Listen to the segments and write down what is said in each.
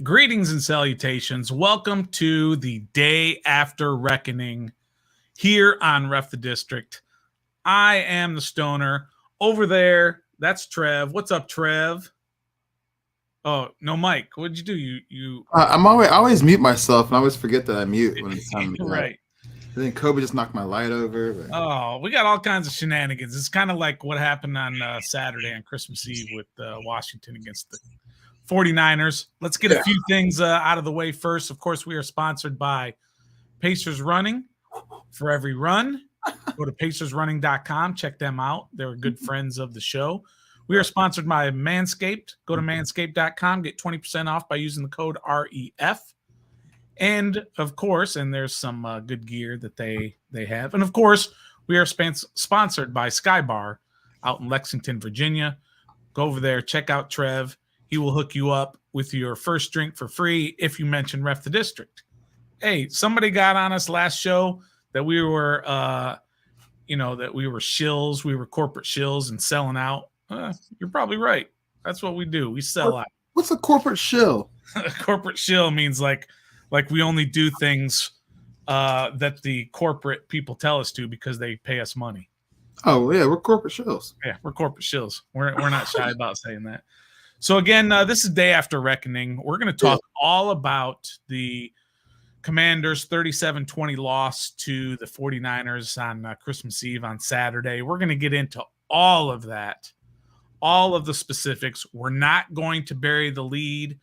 Greetings and salutations. Welcome to the Day After Reckoning here on Ref the District. I am the Stoner. Over there, that's Trev. What's up, Trev? Oh, no, Mike. What'd you do? You I always mute myself, and I always forget that I mute when it's time to go. Right. I think Kobe just knocked my light over. But... Oh, we got all kinds of shenanigans. It's kind of like what happened on Saturday on Christmas Eve with Washington against the 49ers. Let's get a few things out of the way first. Of course, we are sponsored by Pacers Running. For every run, go to pacersrunning.com. Check them out. They're good friends of the show. We are sponsored by Manscaped. Go to manscaped.com. Get 20% off by using the code REF. And, of course, and there's some good gear that they have. And, of course, we are sponsored by Skybar out in Lexington, Virginia. Go over there. Check out Trev. He will hook you up with your first drink for free if you mention Ref the District. Hey, somebody got on us last show that we were, that we were shills. We were corporate shills and selling out. You're probably right. That's what we do. We sell out. What's a corporate shill? A corporate shill means like we only do things that the corporate people tell us to because they pay us money. Oh, yeah, we're corporate shills. Yeah, we're corporate shills. We're not shy about saying that. So, again, this is Day After Reckoning. We're going to talk all about the Commanders' 37-20 loss to the 49ers on Christmas Eve on Saturday. We're going to get into all of that, all of the specifics. We're not going to bury the lead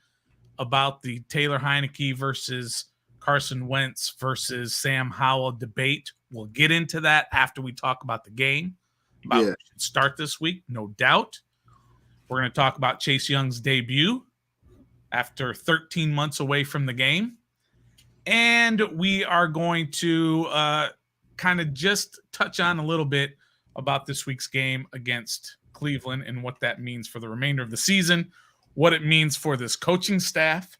about the Taylor Heinicke versus Carson Wentz versus Sam Howell debate. We'll get into that after we talk about the game, about what should start this week, no doubt. We're going to talk about Chase Young's debut after 13 months away from the game. And we are going to kind of just touch on a little bit about this week's game against Cleveland and what that means for the remainder of the season, what it means for this coaching staff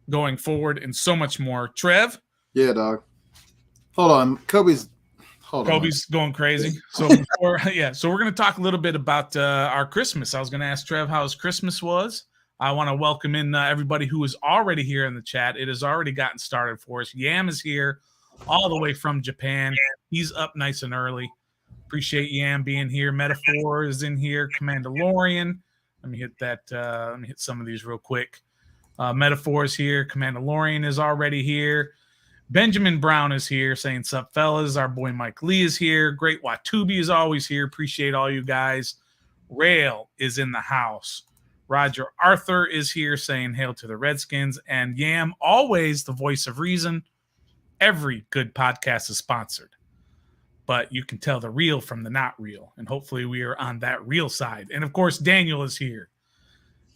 going forward, and so much more. Trev? Yeah, dog. Hold on. Kobe's going crazy. So we're going to talk a little bit about our Christmas. I was going to ask Trev how his Christmas was. I want to welcome in everybody who is already here in the chat. It has already gotten started for us. Yam is here all the way from Japan. He's up nice and early. Appreciate Yam being here. Metaphor is in here. Commandalorian. Let me hit that. Let me hit some of these real quick. Metaphor is here. Commandalorian is already here. Benjamin Brown is here saying, sup, fellas. Our boy Mike Lee is here. Great Watubi is always here. Appreciate all you guys. Rail is in the house. Roger Arthur is here saying hail to the Redskins. And Yam, always the voice of reason. Every good podcast is sponsored. But you can tell the real from the not real. And hopefully we are on that real side. And, of course, Daniel is here.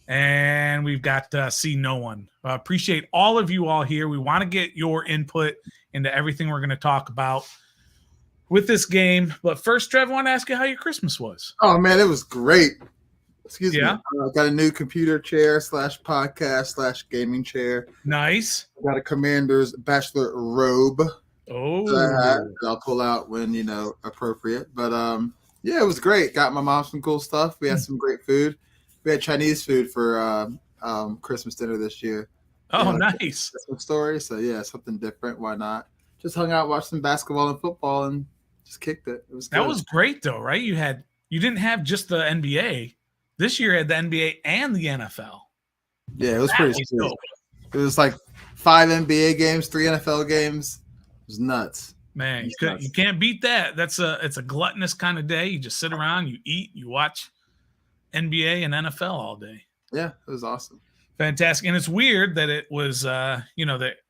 And we've got See No One. Appreciate all of you all here. We want to get your input into everything we're going to talk about with this game. But first, Trev, I want to ask you how your Christmas was. Oh, man, it was great. Excuse me. I got a new computer chair / podcast / gaming chair. Nice. I got a Commander's bachelor robe. Oh. I'll pull out when, appropriate. But, it was great. Got my mom some cool stuff. We had some great food. We had Chinese food for Christmas dinner this year. Oh, nice. Christmas story. So, something different. Why not? Just hung out, watched some basketball and football, and just kicked it. It was good. That was great, though, right? You didn't have just the NBA. This year had the NBA and the NFL. Yeah, it was pretty sweet. It was like 5 NBA games, 3 NFL games. It was nuts. Man, you can't beat that. It's a gluttonous kind of day. You just sit around, you eat, you watch NBA and NFL all day. Yeah, it was awesome. Fantastic. And it's weird that it was, that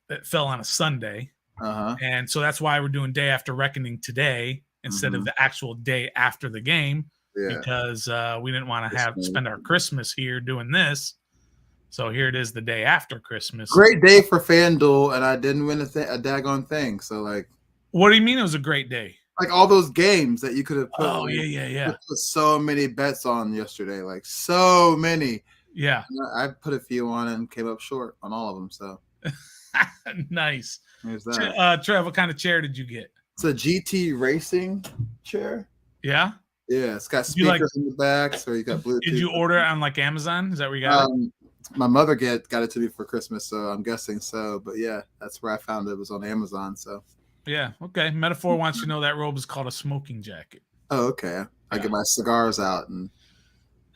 it fell on a Sunday. Uh-huh. And so that's why we're doing Day After Reckoning today instead of the actual day after the game. Yeah. Because we didn't want to spend our Christmas here doing this. So here it is the day after Christmas. Great day for FanDuel, and I didn't win a daggone thing. So, what do you mean it was a great day? Like all those games that you could have put. Oh, yeah. Put so many bets on yesterday, so many. Yeah. I put a few on and came up short on all of them. So nice. There's that. Trev, what kind of chair did you get? It's a GT racing chair. Yeah. Yeah, it's got speakers in the back, so you got Bluetooth. Did you order it on Amazon? Is that where you got it? My mother got it to me for Christmas, so I'm guessing so. But yeah, that's where I found it. It was on Amazon. So Yeah. Okay. Metaphor wants you to know that robe is called a smoking jacket. oh, okay. I get my cigars out and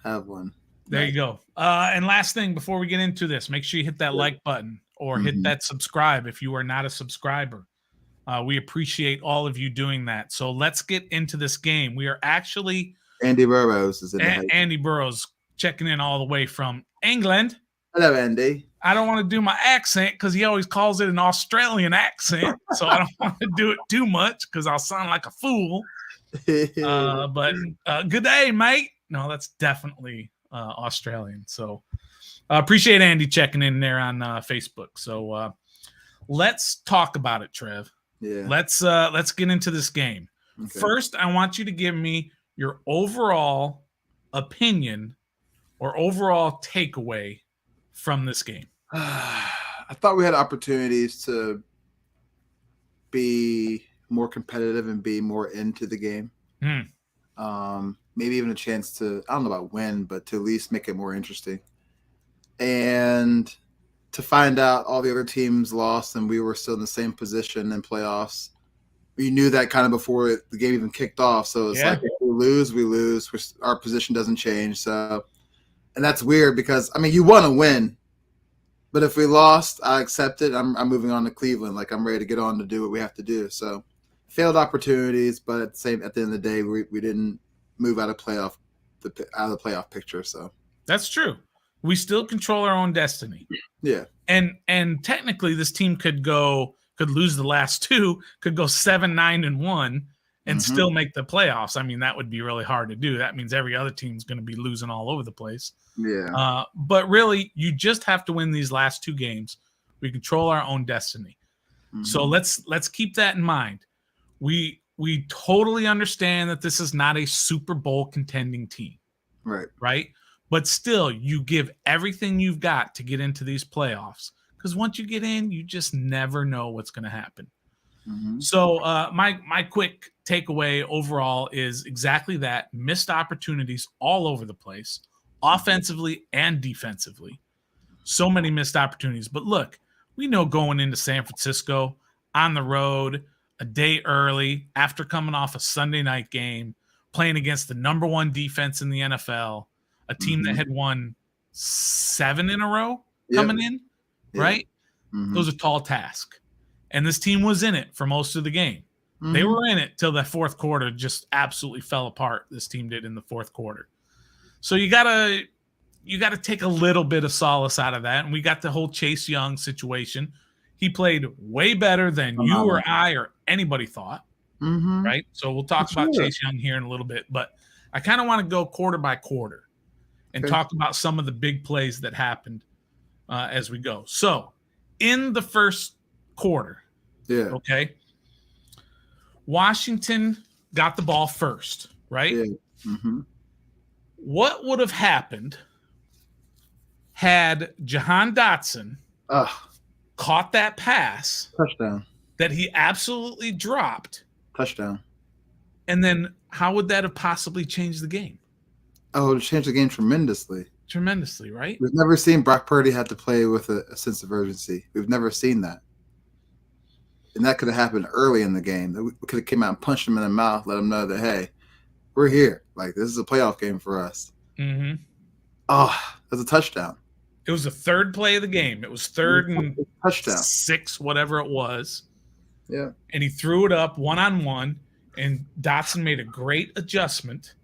have one. There you go. And last thing before we get into this, make sure you hit that like button or hit that subscribe if you are not a subscriber. We appreciate all of you doing that. So let's get into this game. We are actually Andy Burrows is in the house. Andy Burrows checking in all the way from England. Hello, Andy. I don't want to do my accent because he always calls it an Australian accent. So I don't want to do it too much because I'll sound like a fool. But good day, mate. No, that's definitely Australian. So appreciate Andy checking in there on Facebook. So let's talk about it, Trev. Yeah. Let's get into this game. Okay. First, I want you to give me your overall opinion or overall takeaway from this game. I thought we had opportunities to be more competitive and be more into the game. Maybe even a chance to, I don't know about win, but to at least make it more interesting. And to find out all the other teams lost and we were still in the same position in playoffs. We knew that kind of before the game even kicked off. So it's like, if we lose. Our position doesn't change. So, and that's weird because, I mean, you want to win. But if we lost, I accept it. I'm moving on to Cleveland. Like, I'm ready to get on to do what we have to do. So, failed opportunities, but at the end of the day, we didn't move out of the playoff picture. So that's true. We still control our own destiny. Yeah. And technically, this team could lose the last two, could go 7-9-1, and still make the playoffs. I mean, that would be really hard to do. That means every other team's going to be losing all over the place. Yeah. But really, you just have to win these last two games. We control our own destiny. So let's keep that in mind. We totally understand that this is not a Super Bowl contending team. Right? But still, you give everything you've got to get into these playoffs. Because once you get in, you just never know what's going to happen. So my quick takeaway overall is exactly that. Missed opportunities all over the place, offensively and defensively. So many missed opportunities. But look, we know going into San Francisco on the road, a day early, after coming off a Sunday night game, playing against the number one defense in the NFL, a team that had won 7 in a row coming in, right? It was a tall task. And this team was in it for most of the game. They were in it till the fourth quarter just absolutely fell apart. This team did in the fourth quarter. So you gotta take a little bit of solace out of that. And we got the whole Chase Young situation. He played way better than you or I or anybody thought, right? So we'll talk about Chase Young here in a little bit. But I kind of want to go quarter by quarter and talk about some of the big plays that happened as we go. So in the first quarter, Washington got the ball first, right? What would have happened had Jahan Dotson caught that pass touchdown that he absolutely dropped? Touchdown. And then how would that have possibly changed the game? Oh, it changed the game tremendously. Tremendously, right? We've never seen Brock Purdy have to play with a sense of urgency. We've never seen that. And that could have happened early in the game. We could have came out and punched him in the mouth, let him know that, hey, we're here. Like, this is a playoff game for us. Oh, that's a touchdown. It was the third play of the game. It was third and touchdown 6, whatever it was. Yeah. And he threw it up one-on-one, and Dotson made a great adjustment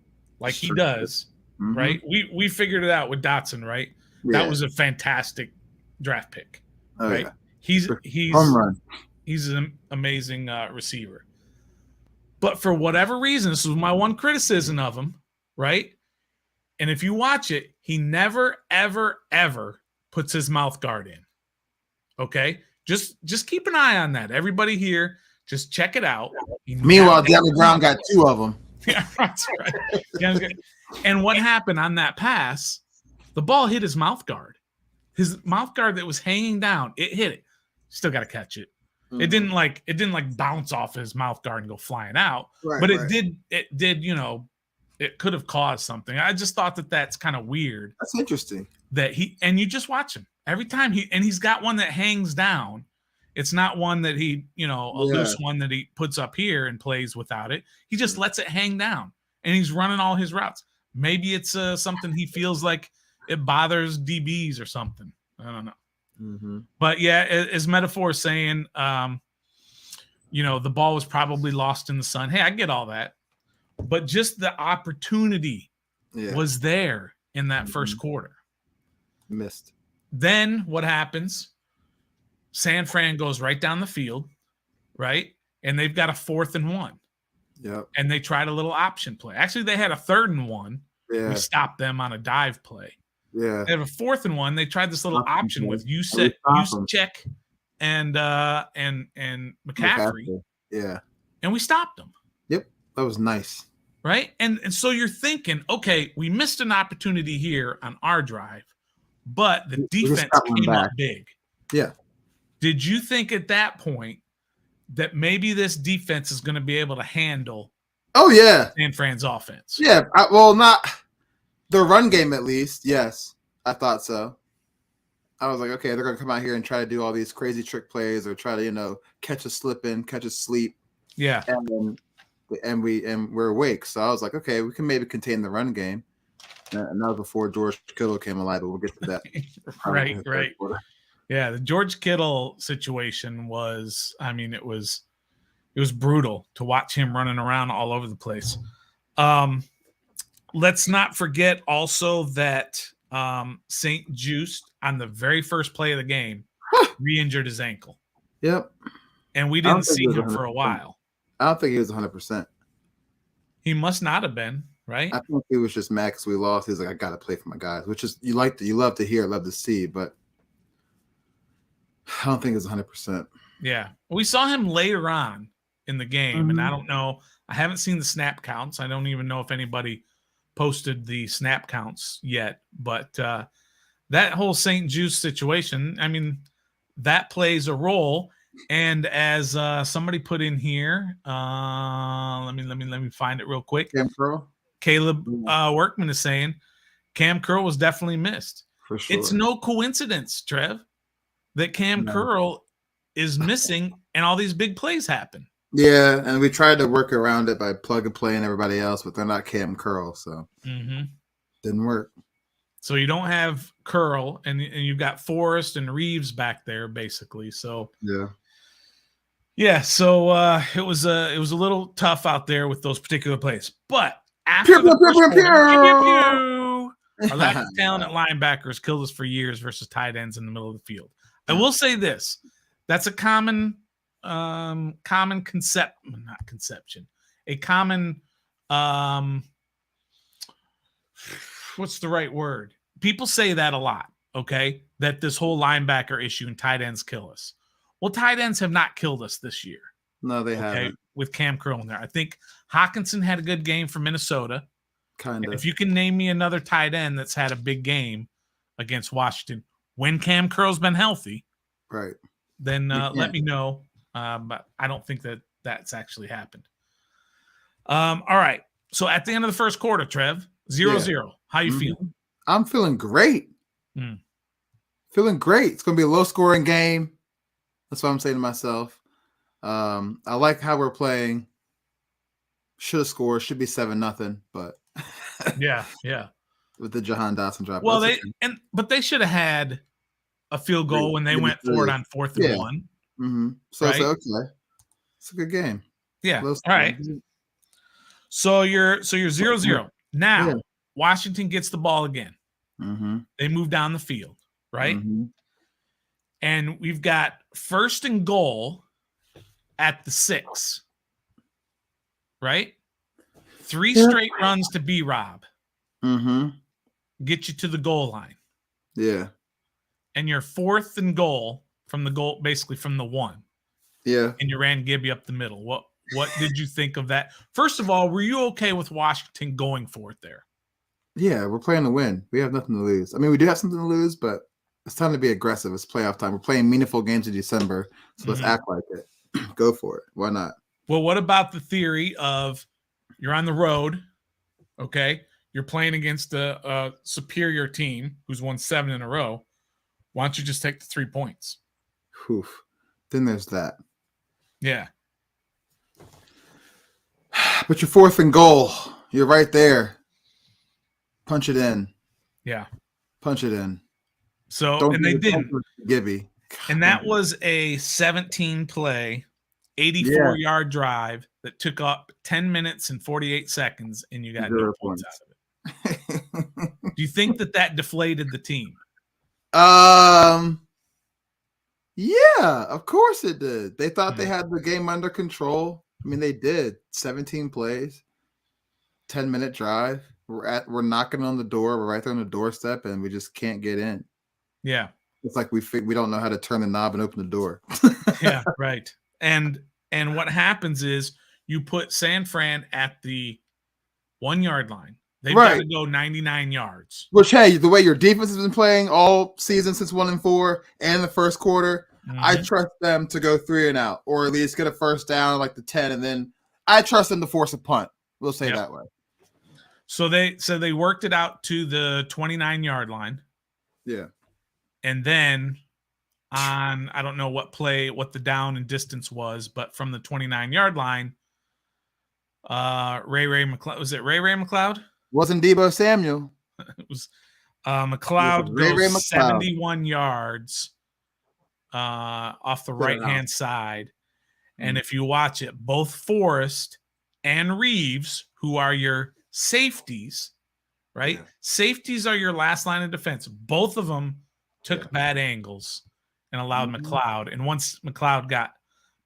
like he does, right? We figured it out with Dotson, right? Yeah. That was a fantastic draft pick, right? Yeah. He's home run. He's an amazing receiver. But for whatever reason, this was my one criticism of him, right? And if you watch it, he never, ever, ever puts his mouth guard in. Okay? Just keep an eye on that. Everybody here, just check it out. Meanwhile, Devin Brown got 2 of them. Yeah, that's right. And what happened on that pass? The ball hit his mouth guard. His mouth guard that was hanging down, it hit it. Still got to catch it. It didn't like bounce off his mouth guard and go flying out. Right, but it did, it could have caused something. I just thought that that's kind of weird. That's interesting. That and you just watch him every time he's got one that hangs down. It's not one that he, a loose one that he puts up here and plays without it. He just lets it hang down and he's running all his routes. Maybe it's something he feels like it bothers DBs or something. I don't know. Mm-hmm. But yeah, as Metaphor is saying, the ball was probably lost in the sun. Hey, I get all that. But just the opportunity was there in that first quarter. Missed. Then what happens? San Fran goes right down the field, right? And they've got a 4th and 1. Yep. And they tried a little option play. Actually, they had a 3rd and 1. Yeah. We stopped them on a dive play. Yeah. They have a 4th and 1. They tried this little option with Juszczyk and McCaffrey. Yeah. And we stopped them. Yep. That was nice. Right? And so you're thinking, okay, we missed an opportunity here on our drive, but the defense came up big. Yeah. Did you think at that point that maybe this defense is going to be able to handle San Fran's offense? Yeah. Not the run game at least. Yes. I thought so. I was like, okay, they're going to come out here and try to do all these crazy trick plays or try to, catch a slip in, catch a sleep. Yeah. And we're awake. So I was like, okay, we can maybe contain the run game. And that was before George Kittle came alive, but we'll get to that. Right. Yeah, the George Kittle situation was, it was brutal to watch him running around all over the place. Let's not forget also that St. Juice on the very first play of the game re-injured his ankle. Yep. And we didn't see him for a while. I don't think he was 100%. He must not have been, right? I think he was just mad because we lost. He's like, I got to play for my guys, which is you love to hear, love to see, but I don't think it's 100%. Yeah. We saw him later on in the game, and I don't know. I haven't seen the snap counts. I don't even know if anybody posted the snap counts yet, but that whole St. Juice situation, that plays a role. And as somebody put in here, let me find it real quick. Kam Curl? Caleb Workman is saying Kam Curl was definitely missed. For sure. It's no coincidence, Trev, that Kam Curl is missing and all these big plays happen. Yeah, and we tried to work around it by plug and play and everybody else, but they're not Kam Curl, so didn't work. So you don't have Curl, and you've got Forrest and Reeves back there, basically. So so it was a little tough out there with those particular plays. But after our lack of talent at linebackers killed us for years versus tight ends in the middle of the field. I will say this: that's a common conception. A common what's the right word? People say that a lot, okay? That this whole linebacker issue and tight ends kill us. Well, tight ends have not killed us this year. No, they haven't. With Kam Curl in there. I think Hockenson had a good game for Minnesota. Kind of. If you can name me another tight end that's had a big game against Washington when Kam Curl's been healthy, right? Then let me know. But I don't think that that's actually happened. All right. So at the end of the first quarter, Trev, 0-0. How you feeling? I'm feeling great. Feeling great. It's going to be a low-scoring game. That's what I'm saying to myself. I like how we're playing. Should have scored. Should be 7-0, but yeah. With the Jahan Dotson drop. Well, but they should have had a field goal when they went for it on 4th and 1. So right? Okay, it's a good game. Yeah. All right. So you're 0-0 now. Washington gets the ball again. They move down the field, right? And we've got 1st and goal at the 6, right? 3 straight runs to B-Rob. Get you to the goal line. Yeah. And you're 4th and goal from the goal, basically from the 1. Yeah. And you ran Gibby up the middle. What did you think of that? First of all, were you okay with Washington going for it there? Yeah, we're playing to win. We have nothing to lose. I mean, we do have something to lose, but it's time to be aggressive. It's playoff time. We're playing meaningful games in December, so let's act like it. Go for it. Why not? Well, what about the theory of you're on the road, Okay. You're playing against a superior team who's won 7 in a row. Why don't you just take the 3 points? Oof. Then there's that. Yeah. But you're 4th and goal. You're right there. Punch it in. Yeah. Punch it in. So, and they didn't. Gibby. And that was a 17-play, 84-yard drive that took up 10 minutes and 48 seconds, and you got 0 points out of it. Do you think that deflated the team? Yeah, of course it did. They thought they had the game under control. I mean, they did. 17 plays, 10-minute drive. We're knocking on the door. We're right there on the doorstep, and we just can't get in. Yeah, it's like we don't know how to turn the knob and open the door. Yeah, right. And what happens is you put San Fran at the 1-yard line. They've got to go 99 yards. Which, hey, the way your defense has been playing all season since 1 and 4 and the first quarter, I trust them to go 3 and out, or at least get a first down like the 10, and then I trust them to force a punt. We'll say that way. So they worked it out to the 29-yard line. Yeah. And then on, I don't know what the down and distance was, but from the 29-yard line, Ray McLeod, was it Ray McLeod? Wasn't Deebo Samuel. It was McLeod goes 71 yards off the right-hand side. And if you watch it, both Forrest and Reeves, who are your safeties, right? Yeah. Safeties are your last line of defense. Both of them took bad angles and allowed McLeod. And once McLeod got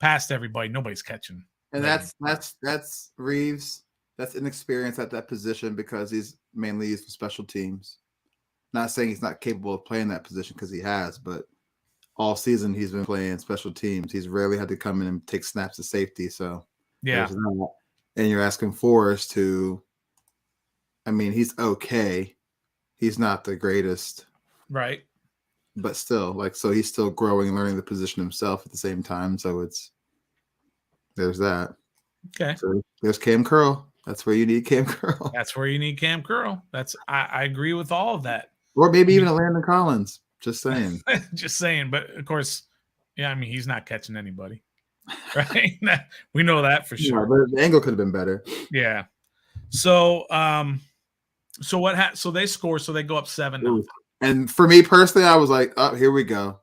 past everybody, nobody's catching. And that's Reeves. That's inexperience at that position because he's mainly used for special teams. Not saying he's not capable of playing that position because he has, but all season he's been playing special teams. He's rarely had to come in and take snaps of safety. So yeah. And you're asking Forrest to, I mean, he's okay. He's not the greatest. Right. But still, so he's still growing and learning the position himself at the same time. So there's that. Okay. So there's Kam Curl. That's where you need Kam Curl. That's where you need Kam Curl. I agree with all of that. Or maybe even a Landon Collins. Just saying. Just saying. But of course, yeah, I mean, he's not catching anybody. Right? We know that for sure. Yeah, but the angle could have been better. Yeah. So so they score, so they go up 7-0. And for me personally, I was like, oh, here we go.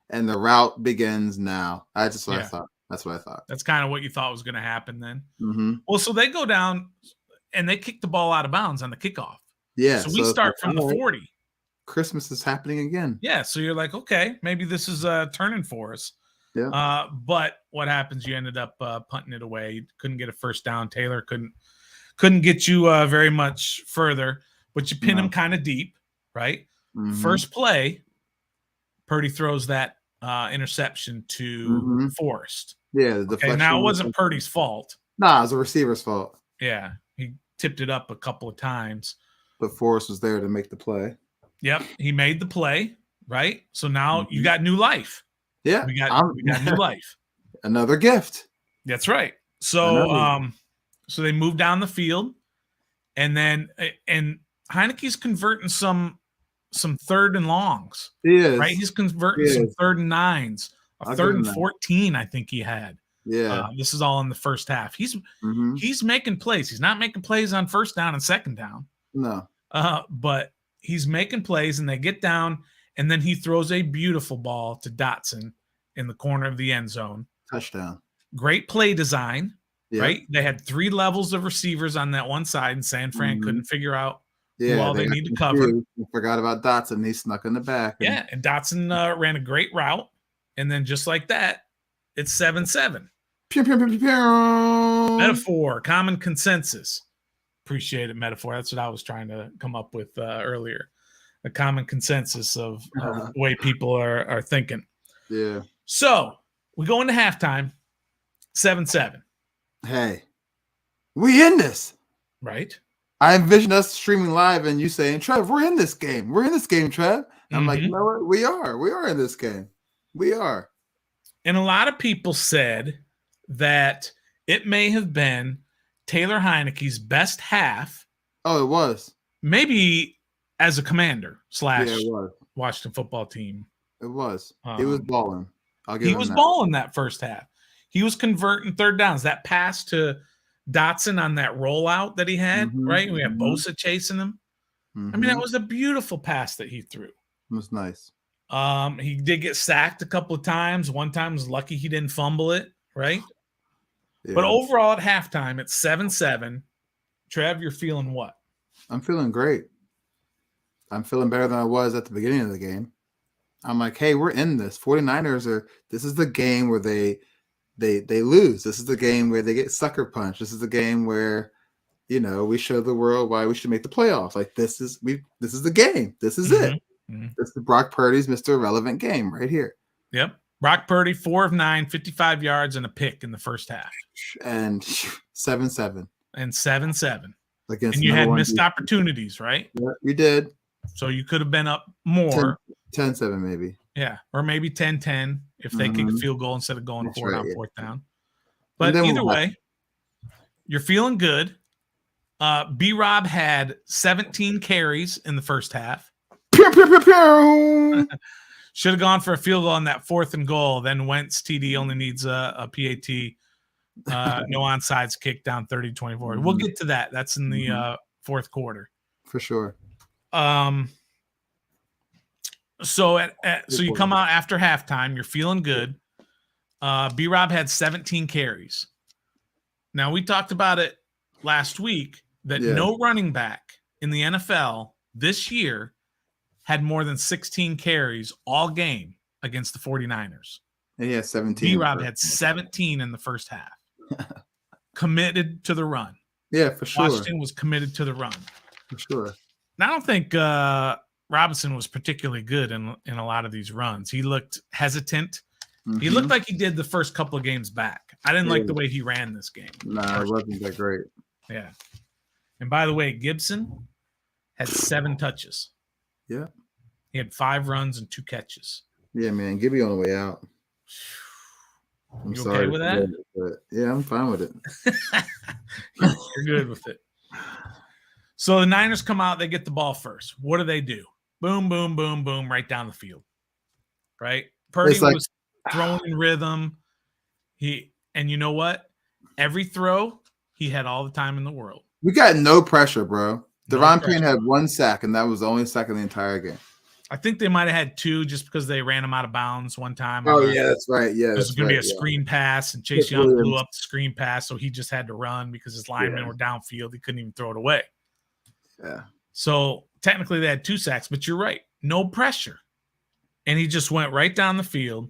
And the route begins now. That's what I thought. That's what I thought. That's kind of what you thought was going to happen then. Mm-hmm. Well, so they go down and they kick the ball out of bounds on the kickoff. Yeah. So we start from the 40. Christmas is happening again. Yeah. So you're like, okay, maybe this is turning for us. Yeah. But what happens? You ended up punting it away. You couldn't get a first down. Taylor couldn't get you very much further, but you pin him kind of deep, right? Mm-hmm. First play, Purdy throws that interception to Forrest. Yeah, the deflection. Now it wasn't Purdy's fault. Nah, it was the receiver's fault. Yeah, he tipped it up a couple of times. But Forrest was there to make the play. Yep, he made the play, right? So now you got new life. Yeah, we got new life. Another gift. That's right. So so they move down the field, and Heinicke's converting some 3rd and longs. He is. Right? He's converting some 3rd and 9s. A 3rd and 14, I think he had. Yeah. This is all in the first half. He's making plays. He's not making plays on first down and second down. No. But he's making plays, and they get down, and then he throws a beautiful ball to Dotson in the corner of the end zone. Touchdown. Great play design, right? They had 3 levels of receivers on that one side, and San Fran couldn't figure out who all they need to cover. Forgot about Dotson. He snuck in the back. And Dotson ran a great route. And then just like that, it's 7-7. Pew, pew, pew, pew, pew. Metaphor, common consensus. Appreciate it, metaphor. That's what I was trying to come up with earlier. A common consensus of the way people are thinking. Yeah. So we go into halftime, 7-7. Hey, we in this. Right. I envision us streaming live and you saying, Trev, we're in this game. We're in this game, Trev. And I'm like, you know what? We are. We are in this game. We are. And a lot of people said that it may have been Taylor Heinicke's best half Oh, it was. Maybe as a commander / Yeah, it was. Washington football team. It was. He was balling. I'll give He him was that. balling that first half. He was converting third downs. That pass to Dotson on that rollout that he had, right? We had Bosa chasing him. I mean, that was a beautiful pass that he threw. It was nice. He did get sacked a couple of times. One time was lucky he didn't fumble it, right? Yeah. But overall at halftime, it's 7-7. Trev, you're feeling what? I'm feeling great. I'm feeling better than I was at the beginning of the game. I'm like, hey, we're in this. 49ers this is the game where they lose. This is the game where they get sucker punched. This is the game where, we show the world why we should make the playoffs. Like this is the game. This is it. This is Brock Purdy's Mr. Irrelevant game right here. Yep. Brock Purdy, 4 of 9, 55 yards and a pick in the first half. And 7-7. And 7-7. Against and you had missed opportunities, right? Yeah, you did. So you could have been up more. 10-7 maybe. Yeah. Or maybe 10-10 if they kick a field goal instead of going for it on fourth down. But either way, you're feeling good. B-Rob had 17 carries in the first half. Pew, pew, pew, pew. Should have gone for a field goal on that 4th and goal. Then Wentz TD only needs a PAT. No onside kick down 30-24. We'll get to that. That's in the fourth quarter. For sure. So you come out after halftime. You're feeling good. B-Rob had 17 carries. Now, we talked about it last week that no running back in the NFL this year had more than 16 carries all game against the 49ers. And he had 17. B-Rob had 17 in the first half. Committed to the run. Yeah, for sure. Washington was committed to the run. For sure. Now, I don't think Robinson was particularly good in a lot of these runs. He looked hesitant. He looked like he did the first couple of games back. I didn't like the way he ran this game. Nah, it wasn't that great. Yeah. And by the way, Gibson had 7 touches. Yeah. He had 5 runs and 2 catches. Yeah, man. Gibby on the way out. I'm sorry okay with that? But yeah, I'm fine with it. You're good with it. So the Niners come out, they get the ball first. What do? Boom, boom, boom, boom, right down the field. Right? Purdy was throwing in rhythm. And you know what? Every throw, he had all the time in the world. We got no pressure, bro. Devon Payne had 1 sack, and that was the only sack in the entire game. I think they might have had 2 just because they ran him out of bounds one time. Oh, yeah, that's right. Yeah, it was going to be a screen pass, and Chase Young blew up the screen pass, so he just had to run because his linemen were downfield. He couldn't even throw it away. Yeah. So technically they had 2 sacks, but you're right. No pressure. And he just went right down the field.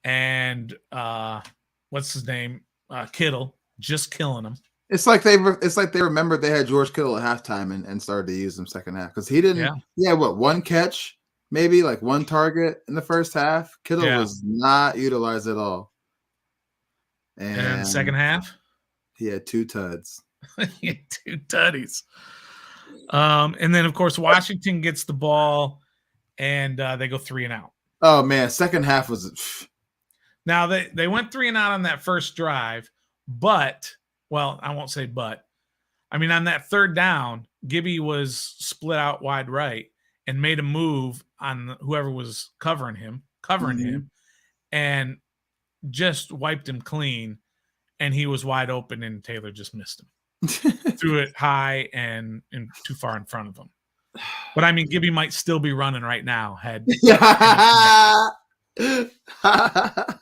And what's his name? Kittle, just killing him. It's like they remembered they had George Kittle at halftime and started to use him second half because he didn't. Yeah, what 1 catch, maybe like 1 target in the first half. Kittle was not utilized at all. And second half, he had 2 tuds. He had 2 tutties. And then of course Washington gets the ball, and they go 3 and out. Oh man, second half was. Now they went 3 and out on that first drive, but. Well, I won't say but. I mean, on that third down, Gibby was split out wide right and made a move on whoever was covering him, and just wiped him clean, and he was wide open, and Taylor just missed him. Threw it high and too far in front of him. But, I mean, Gibby might still be running right now.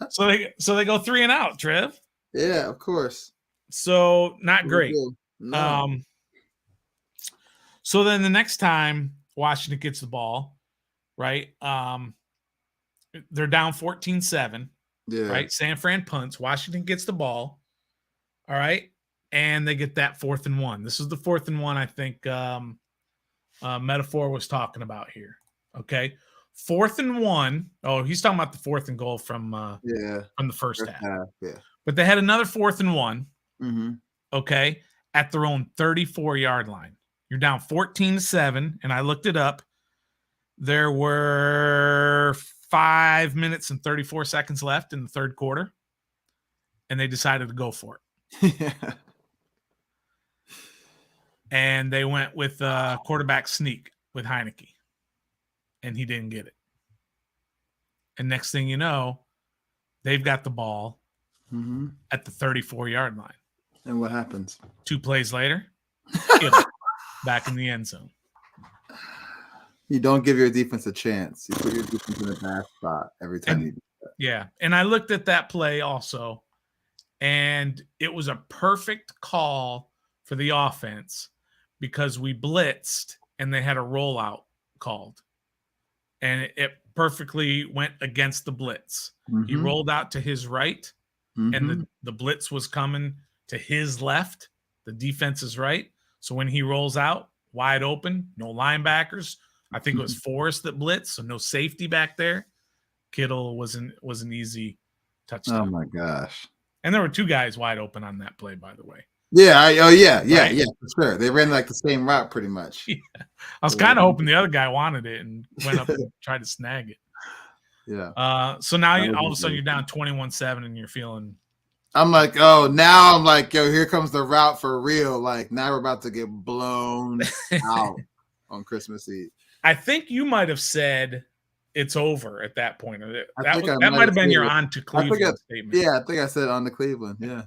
So they go 3 and out, Trev. Yeah, of course. So not great. No. So then the next time Washington gets the ball, right? They're down 14-7. Yeah. Right. San Fran punts. Washington gets the ball. All right. And they get that 4th and 1. This is the 4th and 1 I think Metaphor was talking about here. Okay. 4th and 1. Oh, he's talking about the 4th and goal from the first half. Yeah. But they had another 4th and 1. Mm-hmm. Okay, at their own 34-yard line. You're down 14-7, and I looked it up. There were 5 minutes and 34 seconds left in the third quarter, and they decided to go for it. and they went with quarterback sneak with Heinicke, and he didn't get it. And next thing you know, they've got the ball at the 34-yard line. And what happens? 2 plays later, back in the end zone. You don't give your defense a chance. You put your defense in a bad spot every time you do that. Yeah, and I looked at that play also, and it was a perfect call for the offense because we blitzed and they had a rollout called. And it perfectly went against the blitz. He rolled out to his right, and the blitz was coming to his left, the defense's right. So when he rolls out, wide open, no linebackers. I think it was Forrest that blitzed, so no safety back there. Kittle was an easy touchdown. Oh, my gosh. And there were 2 guys wide open on that play, by the way. Yeah, right? For sure. They ran like the same route pretty much. Yeah. I was kind of hoping the other guy wanted it and went up and tried to snag it. Yeah. So now all of a sudden you're down 21-7 and you're feeling. I'm like, oh, now I'm like, yo, here comes the route for real. Like, now we're about to get blown out on Christmas Eve. I think you might have said it's over at that point. That might have been your on to Cleveland statement. Yeah, I think I said on to Cleveland. Yeah.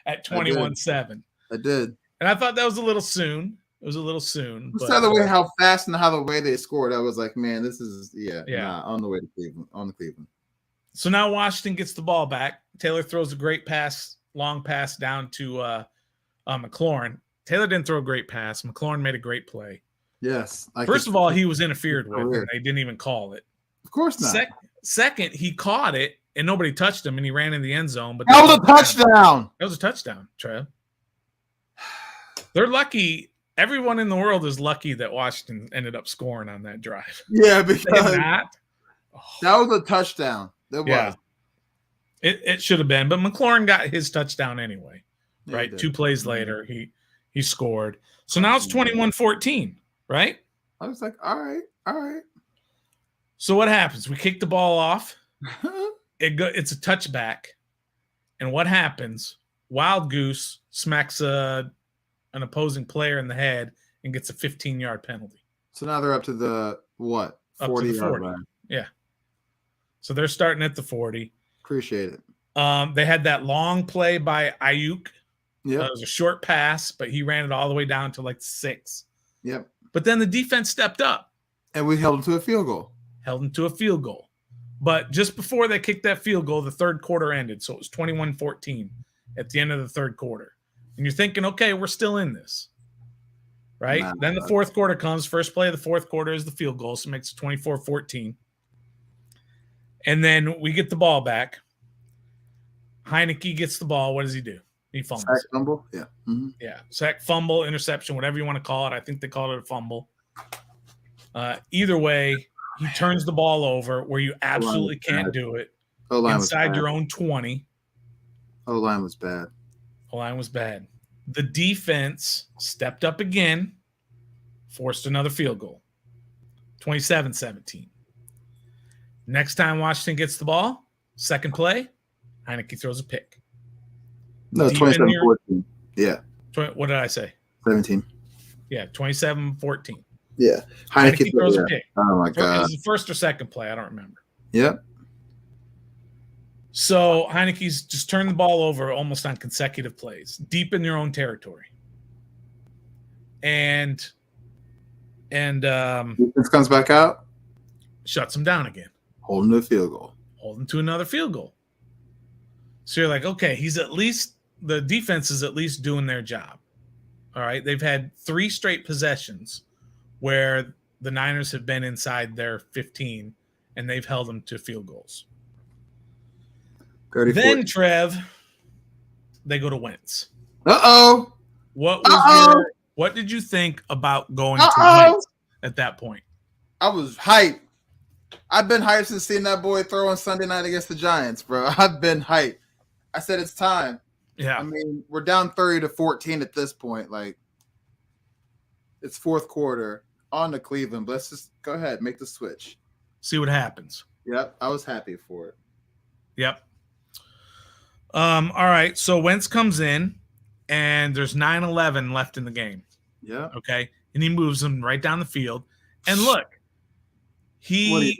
At 21-7. I did. And I thought that was a little soon. It was a little soon. But the way how fast and how the way they scored, I was like, man, this is on the way to Cleveland. On the Cleveland. So now Washington gets the ball back. Taylor throws a great pass, long pass down to McLaurin. Taylor didn't throw a great pass. McLaurin made a great play. Yes. First of all, he was interfered with, and they didn't even call it. Of course not. Second, he caught it, and nobody touched him, and he ran in the end zone. But that was a touchdown. That was a touchdown, Trev. They're lucky. Everyone in the world is lucky that Washington ended up scoring on that drive. Yeah, because that was a touchdown. That was. It should have been, but McLaurin got his touchdown anyway. Yeah, right? 2 plays later, he scored. So now it's 21-14, right? I was like, all right. So what happens? We kick the ball off. It's a touchback. And what happens? Wild Goose smacks an opposing player in the head and gets a 15-yard penalty. So now they're up to the what? 40-yard line. Yeah. So they're starting at the 40. Appreciate it. They had that long play by Ayuk. Yeah. It was a short pass, but he ran it all the way down to like 6. Yep. But then the defense stepped up. And we held them to a field goal. But just before they kicked that field goal, the third quarter ended. So it was 21-14 at the end of the third quarter. And you're thinking, okay, we're still in this. Right? Then the fourth quarter comes. First play of the fourth quarter is the field goal. So it makes it 24-14. And then we get the ball back. Heinicke gets the ball. What does he do? He fumbles. Sack, fumble? Yeah. Mm-hmm. Yeah. Sack, fumble, interception, whatever you want to call it. I think they called it a fumble. Either way, he turns the ball over where you absolutely can't do it inside your own 20. O-line was bad. O-line was bad. The defense stepped up again, forced another field goal. 27-17. Next time Washington gets the ball, second play, Heinicke throws a pick. No, 27-14. Yeah. What did I say? 17. Yeah, 27-14. Yeah. Heinicke throws a pick. Oh, my God. It was the first or second play. I don't remember. Yep. So Heinicke's just turned the ball over almost on consecutive plays, deep in their own territory. And defense comes back out. Shuts them down again. Holding to a field goal. Holding to another field goal. So you're like, okay, the defense is at least doing their job. All right. They've had 3 straight possessions where the Niners have been inside their 15 and they've held them to field goals. 30, then, Trev, they go to Wentz. Uh-oh. What did you think about going to Wentz at that point? I was hyped. I've been hyped since seeing that boy throw on Sunday night against the Giants, bro. I've been hyped. I said it's time. Yeah. I mean, we're down 30-14 at this point. Like, it's fourth quarter on to Cleveland. But let's just go ahead, make the switch. See what happens. Yep. I was happy for it. Yep. All right. So Wentz comes in, and there's 9-11 left in the game. Yeah. Okay. And he moves them right down the field. And look, he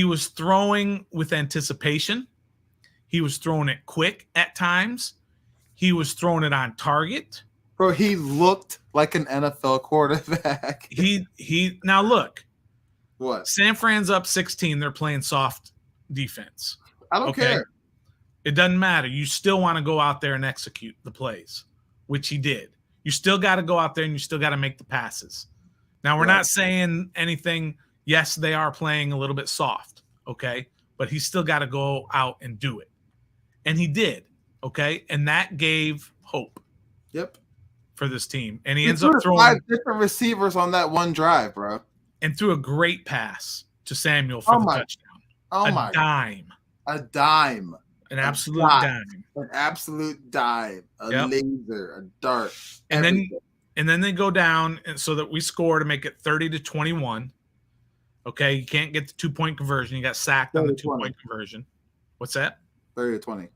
was throwing with anticipation. He was throwing it quick at times. He was throwing it on target. Bro, he looked like an NFL quarterback. Now look. What? San Fran's up 16. They're playing soft defense. I don't care. It doesn't matter. You still want to go out there and execute the plays, which he did. You still got to go out there and you still got to make the passes. Now, we're not saying anything. Yes, they are playing a little bit soft, okay? But he's still got to go out and do it. And he did, okay? And that gave hope. Yep. For this team. And he ends up throwing 5 different receivers on that one drive, bro. And threw a great pass to Samuel for the touchdown. A dime. A dime. An absolute dime. An absolute dime. A laser. A dart. And then they go down and so that we score to make it 30-21. Okay, you can't get the 2-point conversion. You got sacked on the 2-point conversion. What's that? 30-20.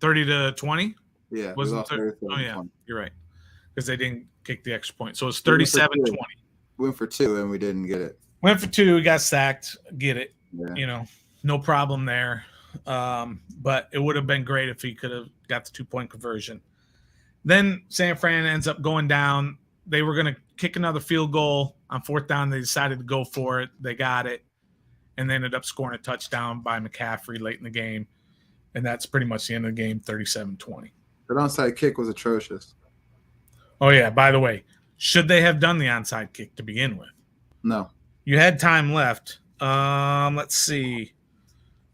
30-20? Yeah. Wasn't 30? Oh, yeah. You're right. Because they didn't kick the extra point. So it's 37-20. Went for 2 and we didn't get it. Went for 2. We got sacked. Get it. Yeah. You know, no problem there. But it would have been great if he could have got the 2-point conversion. Then San Fran ends up going down. They were going to kick another field goal on 4th down. They decided to go for it. They got it. And they ended up scoring a touchdown by McCaffrey late in the game. And that's pretty much the end of the game, 37-20. That onside kick was atrocious. Oh, yeah. By the way, should they have done the onside kick to begin with? No. You had time left. Let's see.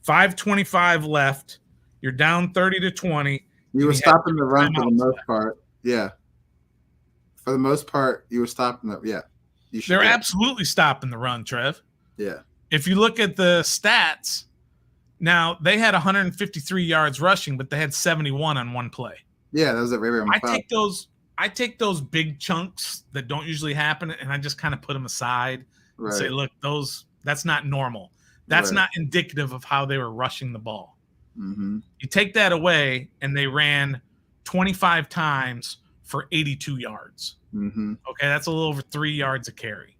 5:25 left. You're down 30-20. You were stopping the run for the most part. Yeah. For the most part, you were stopping the They're absolutely stopping the run, Trev. Yeah. If you look at the stats, now they had 153 yards rushing, but they had 71 on one play. Yeah, that was a very I take those big chunks that don't usually happen, and I just kind of put them aside and say, look, that's not normal. That's not indicative of how they were rushing the ball. Mm-hmm. You take that away, and they ran 25 times for 82 yards. Mm-hmm. Okay, that's a little over 3 yards a carry.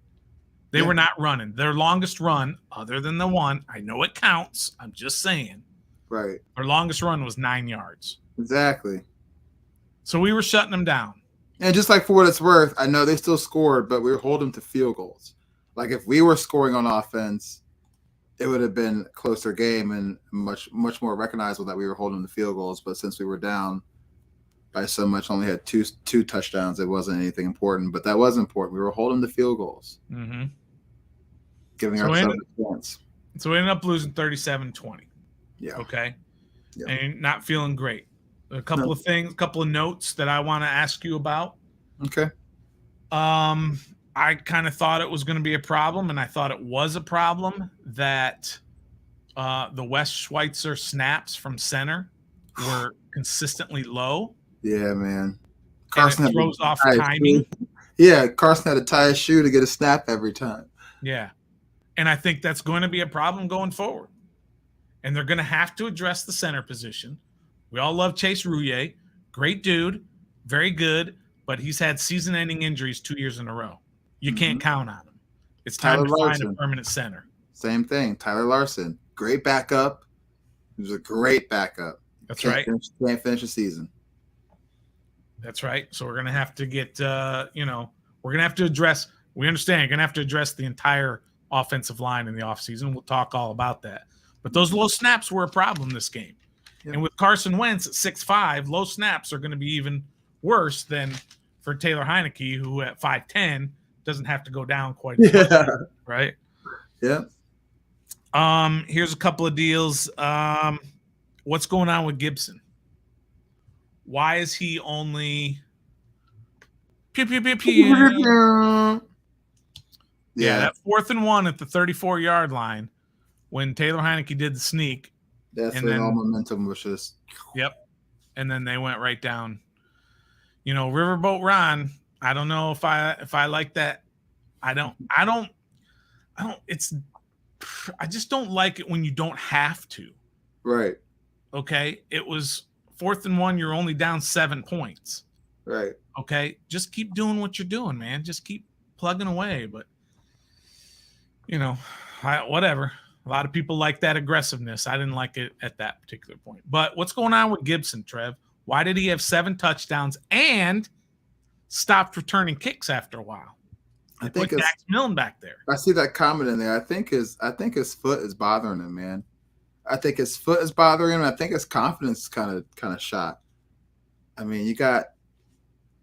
They were not running. Their longest run, other than the one, I know it counts. I'm just saying. Right. Their longest run was 9 yards. Exactly. So we were shutting them down. And just like for what it's worth, I know they still scored, but we were holding them to field goals. Like if we were scoring on offense, it would have been a closer game and much more recognizable that we were holding the field goals. But since we were down by so much, only had two touchdowns, it wasn't anything important. But that was important. We were holding the field goals, giving ourselves a chance. So we ended up losing 37-20. Yeah. Okay. Yeah. And not feeling great. A couple of things, a couple of notes that I want to ask you about. Okay. I kind of thought it was going to be a problem, and I thought it was a problem that the Wes Schweitzer snaps from center were consistently low. Yeah, man. Carson throws off timing. Yeah, Carson had to tie his shoe to get a snap every time. Yeah. And I think that's going to be a problem going forward. And they're going to have to address the center position. We all love Chase Rouillet. Great dude. Very good. But he's had season-ending injuries 2 years in a row. You can't count on him. It's time to find a permanent center. Same thing. Tyler Larson. Great backup. He was a great backup. That's right. Can't finish the season. That's right. So we're going to have to get, we're going to have to address – we understand you're going to have to address the entire offensive line in the offseason. We'll talk all about that. But those low snaps were a problem this game. Yep. And with Carson Wentz at 6'5", low snaps are going to be even worse than for Taylor Heinicke, who at 5'10", doesn't have to go down quite as much, right? Yeah. Here's a couple of deals. What's going on with Gibson? Why is he only pew, pew, pew, pew. Yeah, that 4th and 1 at the 34-yard line when Taylor Heinicke did the sneak. That's when all momentum was just. Yep. And then they went right down. Riverboat Ron, I don't know if I like that. I just don't like it when you don't have to. Right. Okay. It was 4th and 1. You're only down 7 points. Right. Okay, just keep doing what you're doing, man. Just keep plugging away. But whatever. A lot of people like that aggressiveness. I didn't like it at that particular point. But what's going on with Gibson, Trev? Why did he have 7 touchdowns and stopped returning kicks after a while? I think it's Dax Milne back there. I see that comment in there. I think his foot is bothering him, man. I think his foot is bothering him. I think his confidence is kind of shot. I mean, you got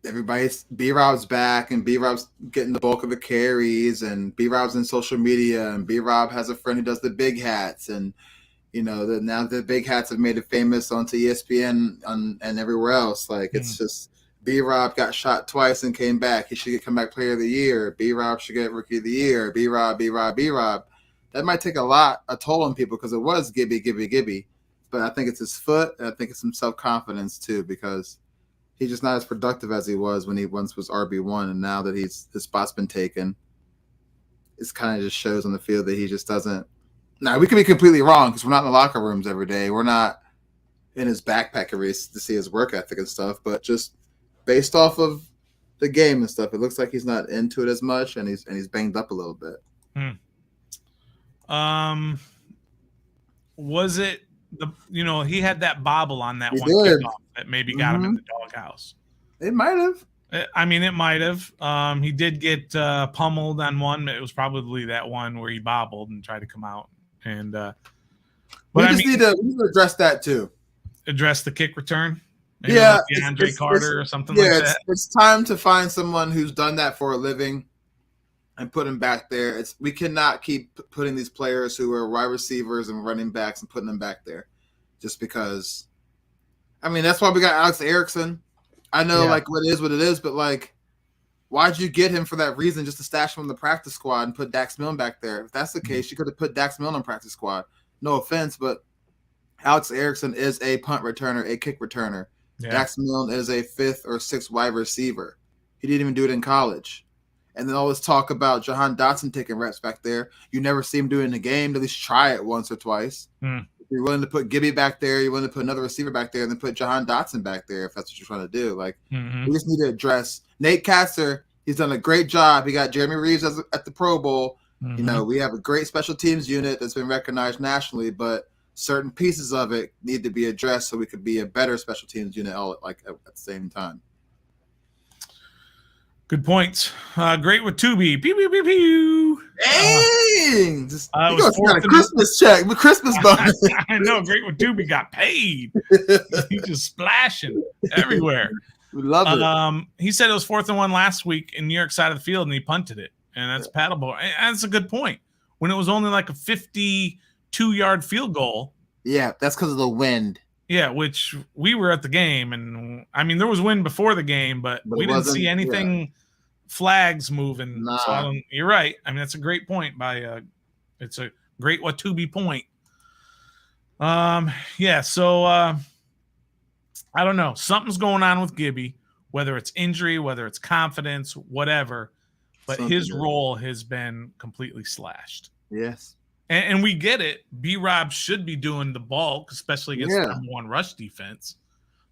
everybody's B-Rob's back, and B-Rob's getting the bulk of the carries, and B-Rob's in social media, and B-Rob has a friend who does the big hats, and now the big hats have made it famous onto ESPN and everywhere else. Like it's just B-Rob got shot twice and came back. He should get comeback player of the year. B-Rob should get rookie of the year. B-Rob. That might take a toll on people because it was Gibby. But I think it's his foot, and I think it's some self-confidence too, because he's just not as productive as he was when he once was RB1, and now that his spot's been taken, it kind of just shows on the field that he just doesn't. Now, we could be completely wrong because we're not in the locker rooms every day. We're not in his backpack every day to see his work ethic and stuff, but just based off of the game and stuff, it looks like he's not into it as much, and he's banged up a little bit. Was it he had that bobble on that one kickoff that maybe got him in the doghouse? It might have. I mean, it might have. He did get pummeled on one. It was probably that one where he bobbled and tried to come out. And we need to address that too. Address the kick return. Maybe Andre Carter or something like that. It's time to find someone who's done that for a living and put him back there. We cannot keep putting these players who are wide receivers and running backs and putting them back there just because. I mean, that's why we got Alex Erickson. I know, what it is, but, why'd you get him for that reason, just to stash him in the practice squad and put Dax Milne back there? If that's the case, you could have put Dax Milne on practice squad. No offense, but Alex Erickson is a punt returner, a kick returner. Yeah. Dax Milne is a 5th or 6th wide receiver. He didn't even do it in college. And then all this talk about Jahan Dotson taking reps back there. You never see him do it in a game. At least try it once or twice. If you're willing to put Gibby back there, you're willing to put another receiver back there, and then put Jahan Dotson back there if that's what you're trying to do. We just need to address Nate Katzer. He's done a great job. He got Jeremy Reeves at the Pro Bowl. We have a great special teams unit that's been recognized nationally, but certain pieces of it need to be addressed so we could be a better special teams unit all at the same time. Good points. Great with Tubi. Pew, pew, pew, pew. Dang! You got a Christmas check with Christmas bonus. I know. Great with Tubi got paid. He's just splashing everywhere. We love it. He said it was 4th and 1 last week in New York side of the field, and he punted it. And that's paddleable. And that's a good point. When it was only like a 52-yard field goal. Yeah, that's because of the wind. Yeah, which we were at the game, and I mean there was wind before the game, but we didn't see anything, flags moving. Nah. So you're right. I mean that's a great point by it's a great Watubi point. So I don't know. Something's going on with Gibby, whether it's injury, whether it's confidence, whatever, but his role has been completely slashed. Yes. And we get it. B-Rob should be doing the bulk, especially against the number 1 rush defense.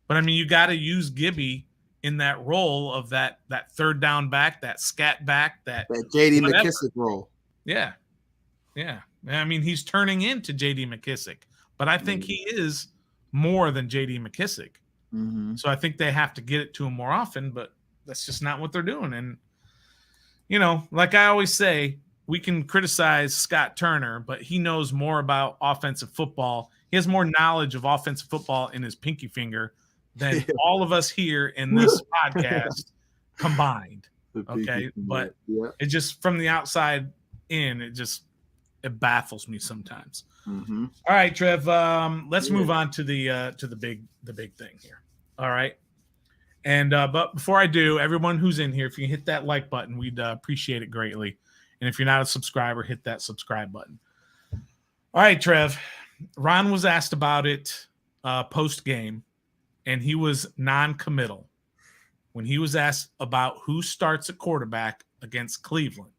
But, I mean, you got to use Gibby in that role of that third down back, that scat back, that J.D. McKissick role. Yeah. I mean, he's turning into J.D. McKissick. But I think he is more than J.D. McKissick. So I think they have to get it to him more often, but that's just not what they're doing. And, like I always say, we can criticize Scott Turner, but he knows more about offensive football. He has more knowledge of offensive football in his pinky finger than all of us here in this podcast combined. Okay. But it just from the outside in, it baffles me sometimes. All right, Trev, let's move on to the big thing here. All right. And, but before I do, everyone who's in here, if you hit that like button, we'd appreciate it greatly. And if you're not a subscriber, hit that subscribe button. All right, Trev. Ron was asked about it post-game, and he was non-committal when he was asked about who starts at quarterback against Cleveland.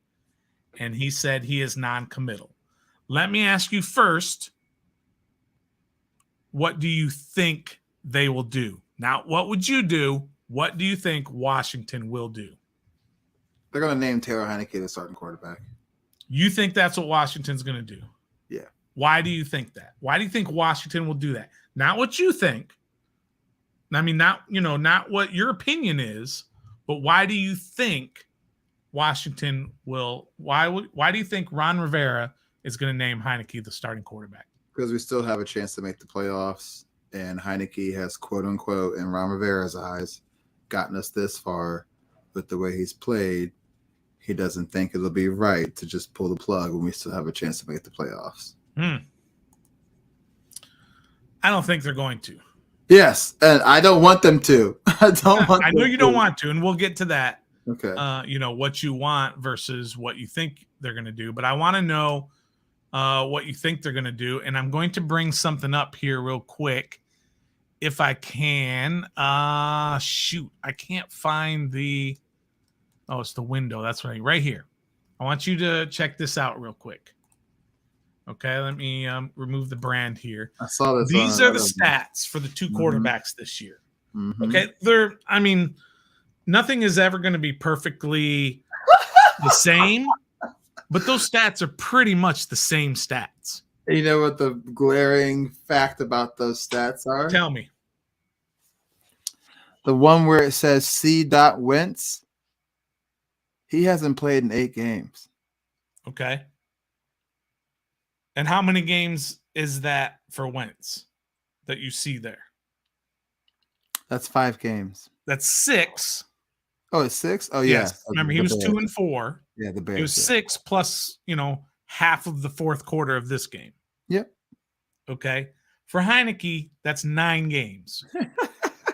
And he said he is non-committal. Let me ask you first, what do you think they will do? Now, what would you do? What do you think Washington will do? They're going to name Taylor Heinicke the starting quarterback. You think that's what Washington's going to do? Yeah. Why do you think that? Why do you think Washington will do that? Not what you think. I mean, not what your opinion is, but why do you think Washington will? Why do you think Ron Rivera is going to name Heinicke the starting quarterback? Because we still have a chance to make the playoffs, and Heinicke has, quote unquote, in Ron Rivera's eyes, gotten us this far. With the way he's played, he doesn't think it'll be right to just pull the plug when we still have a chance to make the playoffs. I don't think they're going to. Yes, and I don't want them to. I know you don't want to, and we'll get to that. Okay. What you want versus what you think they're going to do. But I want to know what you think they're going to do, and I'm going to bring something up here real quick if I can. Shoot, I can't find the. Oh, it's the window. That's right here. I want you to check this out real quick. Okay, let me remove the brand here. I saw this. These are the stats for the two quarterbacks this year. Mm-hmm. Okay, nothing is ever going to be perfectly the same, but those stats are pretty much the same stats. You know what the glaring fact about those stats are? Tell me. The one where it says C. Wentz, he hasn't played in 8 games. Okay. And how many games is that for Wentz that you see there? That's 5 games. That's 6. Oh, it's 6? Oh, yes. Yeah. Remember, he was 2-4. Yeah, the Bears. It was 6 plus, half of the fourth quarter of this game. Yep. Okay. For Heinicke, that's 9 games.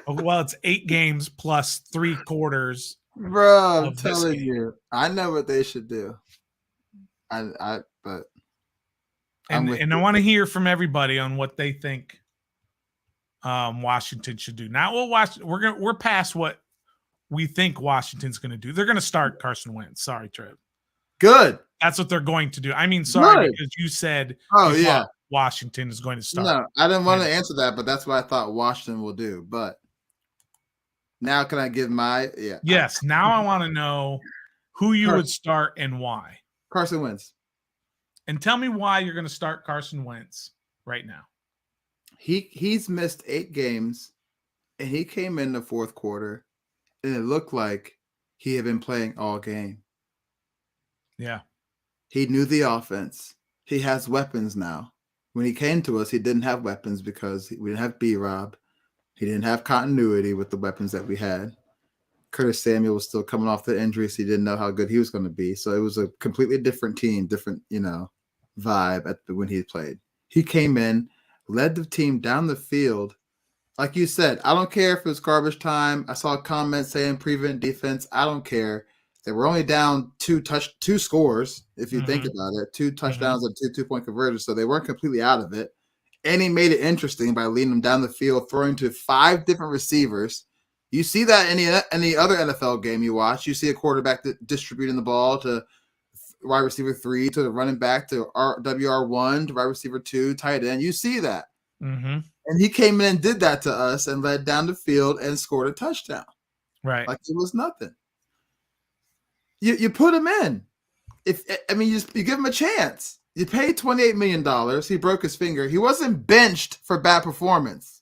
Well, it's 8 games plus 3 quarters. Bro, I'm telling you, I know what they should do. And I want to hear from everybody on what they think Washington should do. Now we're past what we think Washington's going to do. They're going to start Carson Wentz. Sorry, Trev. Good. That's what they're going to do. I mean, sorry, Good. because you said Washington is going to start. No, I didn't want to answer that, but that's what I thought Washington will do. But now can I give my Yes. Now I want to know who you would start and why. Carson Wentz. And tell me why you're going to start Carson Wentz right now. He's missed 8 games, and he came in the fourth quarter, and it looked like he had been playing all game. Yeah. He knew the offense. He has weapons now. When he came to us, he didn't have weapons because we didn't have B-Rob. He didn't have continuity with the weapons that we had. Curtis Samuel was still coming off the injury, so he didn't know how good he was going to be. So it was a completely different team, different, vibe when he played. He came in, led the team down the field. Like you said, I don't care if it was garbage time. I saw a comment saying prevent defense. I don't care. They were only down 2 scores, if you think about it, 2 touchdowns and 2 2-point conversions. So they weren't completely out of it. And he made it interesting by leading them down the field, throwing to 5 different receivers. You see that in any other NFL game you watch. You see a quarterback distributing the ball to wide receiver 3, to the running back, to WR1, to wide receiver 2, tight end. You see that. Mm-hmm. And he came in and did that to us and led down the field and scored a touchdown. Right. Like it was nothing. You put him in. You give him a chance. You paid $28 million. He broke his finger. He wasn't benched for bad performance.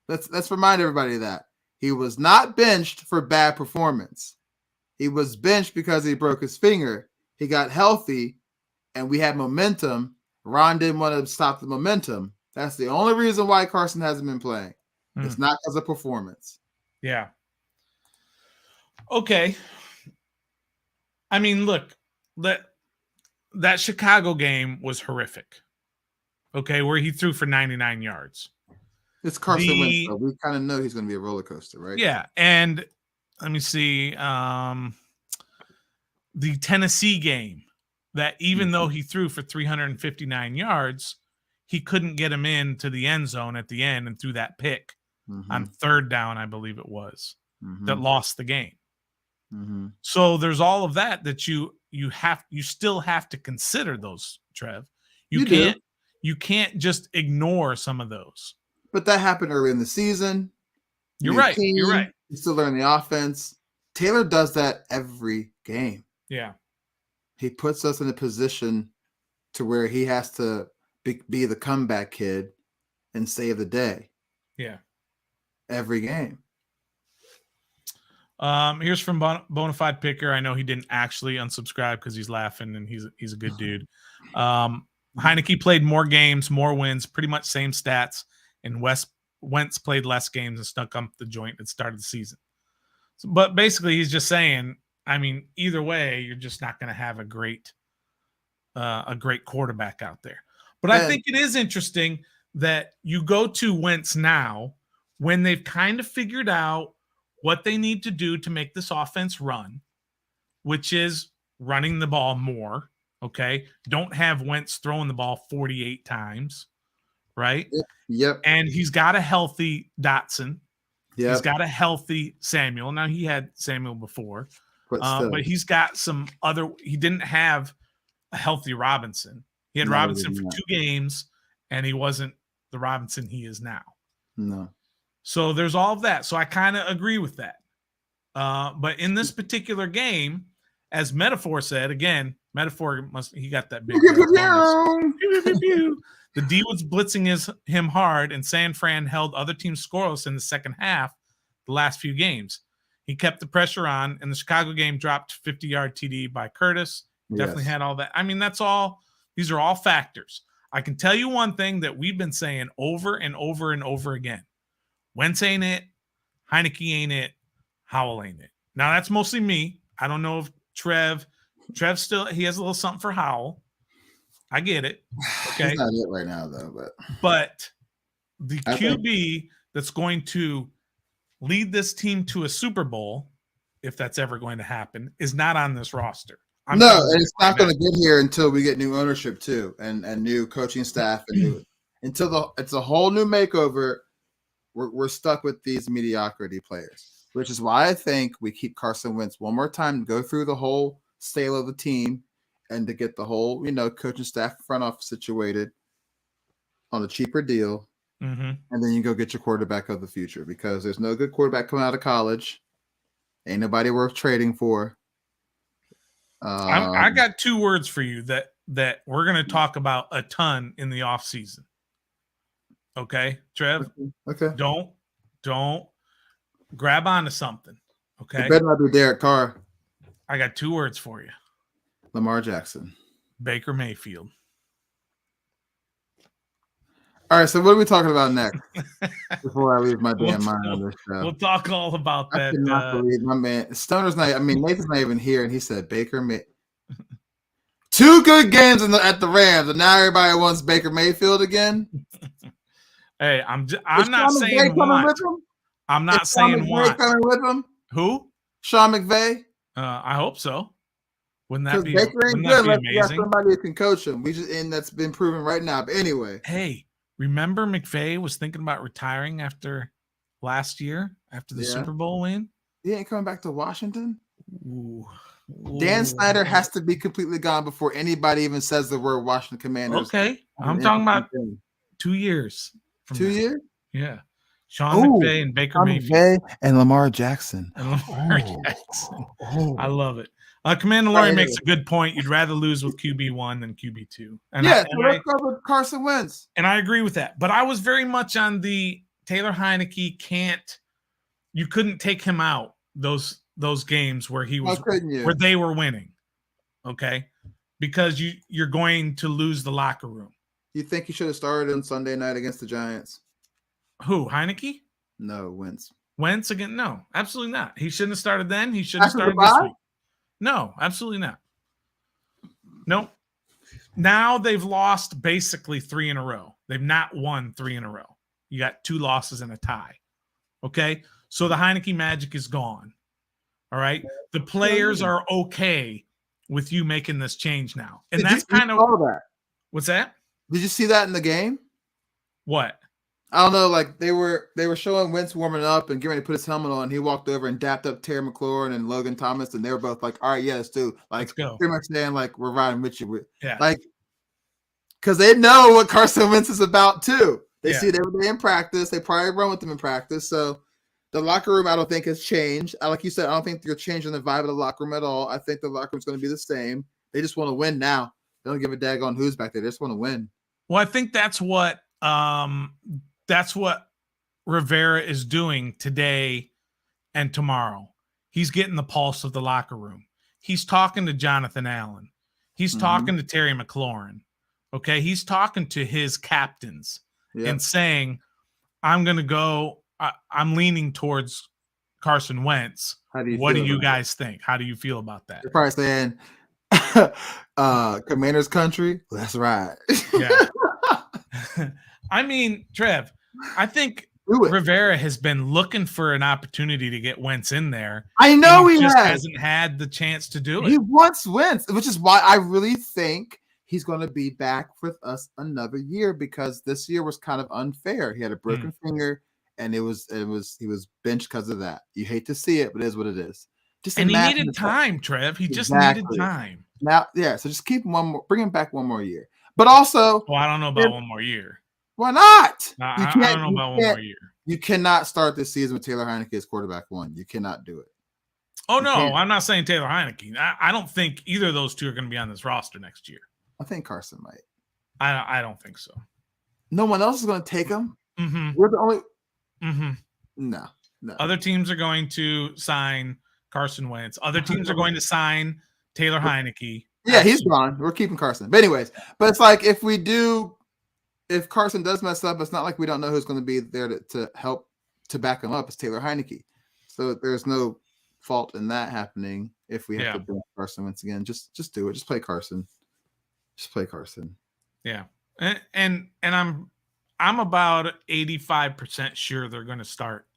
Let's remind everybody of that. He was not benched for bad performance. He was benched because he broke his finger. He got healthy, and we had momentum. Ron didn't want to stop the momentum. That's the only reason why Carson hasn't been playing. It's not because of performance. Yeah. Okay. I mean, look, that Chicago game was horrific. Okay, where he threw for 99 yards. It's Carson Wentz, so we kind of know he's going to be a roller coaster, right? Yeah, and let me see. The Tennessee game, that even though he threw for 359 yards, he couldn't get him into the end zone at the end and threw that pick on 3rd down, I believe it was, that lost the game. So there's all of that you still have to consider those, Trev. You can't just ignore some of those. But that happened early in the season. You're right. You're right. You still learn the offense. Taylor does that every game. Yeah. He puts us in a position to where he has to be the comeback kid and save the day. Yeah. Every game. Here's from Bonafide Picker. I know he didn't actually unsubscribe because he's laughing and he's a good dude. Heinicke played more games, more wins, pretty much same stats, and Wentz played less games and stuck up the joint at the start of the season. So, but basically, he's just saying, I mean, either way, you're just not going to have a great quarterback out there. But I think it is interesting that you go to Wentz now when they've kind of figured out what they need to do to make this offense run, which is running the ball more, okay? Don't have Wentz throwing the ball 48 times, right? Yep. And he's got a healthy Dotson. Yep. He's got a healthy Samuel. Now, he had Samuel before, but he's got some other – he didn't have a healthy Robinson. He had Robinson for 2 games, and he wasn't the Robinson he is now. No. So there's all of that. So I kind of agree with that. But in this particular game, as Metaphor said, again, Metaphor he got that big bonus. The D was blitzing him hard, and San Fran held other teams scoreless in the second half the last few games. He kept the pressure on, and the Chicago game dropped 50-yard TD by Curtis. Definitely had all that. I mean, that's all. These are all factors. I can tell you one thing that we've been saying over and over and over again. Wentz ain't it. Heinicke ain't it. Howell ain't it. Now, that's mostly me. I don't know if Trev still, he has a little something for Howell. I get it. Okay. He's not it right now, though. But the QB that's going to lead this team to a Super Bowl, if that's ever going to happen, is not on this roster. And it's not going to get here until we get new ownership, too, and new coaching staff. And it's a whole new makeover. We're stuck with these mediocrity players, which is why I think we keep Carson Wentz one more time to go through the whole sale of the team and to get the whole, coaching staff front office situated on a cheaper deal. Mm-hmm. And then you go get your quarterback of the future, because there's no good quarterback coming out of college. Ain't nobody worth trading for. I got 2 words for you that we're going to talk about a ton in the offseason. Okay, Trev? Okay. Don't grab onto something. Okay. It better not be Derek Carr. I got 2 words for you. Lamar Jackson. Baker Mayfield. All right, so what are we talking about next? Before I leave my damn mind on this show. We'll talk all about that. I cannot believe my man. Stoner's not, Nathan's not even here, and he said Baker May. 2 good games at the Rams, and now everybody wants Baker Mayfield again. Hey, I'm not saying want. I'm not saying want. Coming with him? Who? Sean McVay. I hope so. Wouldn't that be amazing? Somebody who can coach him. And that's been proven right now. But anyway. Hey, remember McVay was thinking about retiring after last year, after the Super Bowl win? He ain't coming back to Washington? Ooh. Dan Snyder has to be completely gone before anybody even says the word Washington Commanders. Okay. I'm talking about 2 years. 2 years? Yeah. Sean McVay and Baker Mayfield. And Lamar Jackson. Jackson. I love it. Commander Laurie makes a good point. You'd rather lose with QB1 than QB2. Let's go with Carson Wentz. And I agree with that. But I was very much on the Taylor Heinicke you couldn't take him out those games where where they were winning. Okay? Because you're going to lose the locker room. You think he should have started on Sunday night against the Giants? Who, Heinicke? No, Wentz. Wentz again? No, absolutely not. He shouldn't have started then. He shouldn't have started this week. No, absolutely not. Nope. Now they've lost basically 3 in a row. They've not won 3 in a row. You got 2 losses and a tie. Okay? So the Heinicke magic is gone. All right? The players are okay with you making this change now. And that's kind of that. What's that? Did you see that in the game? What? I don't know. Like they were showing Wentz warming up and getting ready to put his helmet on. He walked over and dapped up Terry McLaurin and Logan Thomas, and they were both like, "All right, yeah, let's do." Like, let's go. Pretty much saying like, "We're riding with you." Yeah. Like, because they know what Carson Wentz is about too. They see it every day in practice. They probably run with them in practice. So The locker room, I don't think has changed. Like you said, I don't think you're changing the vibe of the locker room at all. I think the locker room's going to be the same. They just want to win now. They don't give a daggone who's back there. They just want to win. Well, I think that's what Rivera is doing today and tomorrow. He's getting the pulse of the locker room. He's talking to Jonathan Allen. He's talking to Terry McLaurin. Okay, he's talking to his captains and saying, "I'm going to go. I'm leaning towards Carson Wentz. What do you guys think? How do you feel about that?" You're probably saying, Commander's country. That's right. Yeah. I mean, Trev, I think Rivera has been looking for an opportunity to get Wentz in there. I know he just hasn't had the chance to do it. He wants Wentz, which is why I really think he's going to be back with us another year, because this year was kind of unfair. He had a broken finger, and he was benched because of that. You hate to see it, but it is what it is. And he needed time, Trev. He just needed time. Now, so just keep him bring him back one more year. But also, I don't know about one more year. Why not? I don't know about one more year. You cannot start this season with Taylor Heinicke as quarterback one. You cannot do it. Oh, no, I'm not saying Taylor Heinicke. I don't think either of those two are going to be on this roster next year. I think Carson might. I don't think so. No one else is going to take him? Mm-hmm. We're the only... Mm-hmm. No. Other teams are going to sign Carson Wentz. Other teams are going to sign Taylor Heinicke. Yeah, he's gone. We're keeping Carson. But anyways, it's like if Carson does mess up, it's not like we don't know who's going to be there to help to back him up. It's Taylor Heinicke. So there's no fault in that happening if we have to bring Carson once again. Just do it. Just play Carson. Just play Carson. Yeah. And I'm about 85% sure they're going to start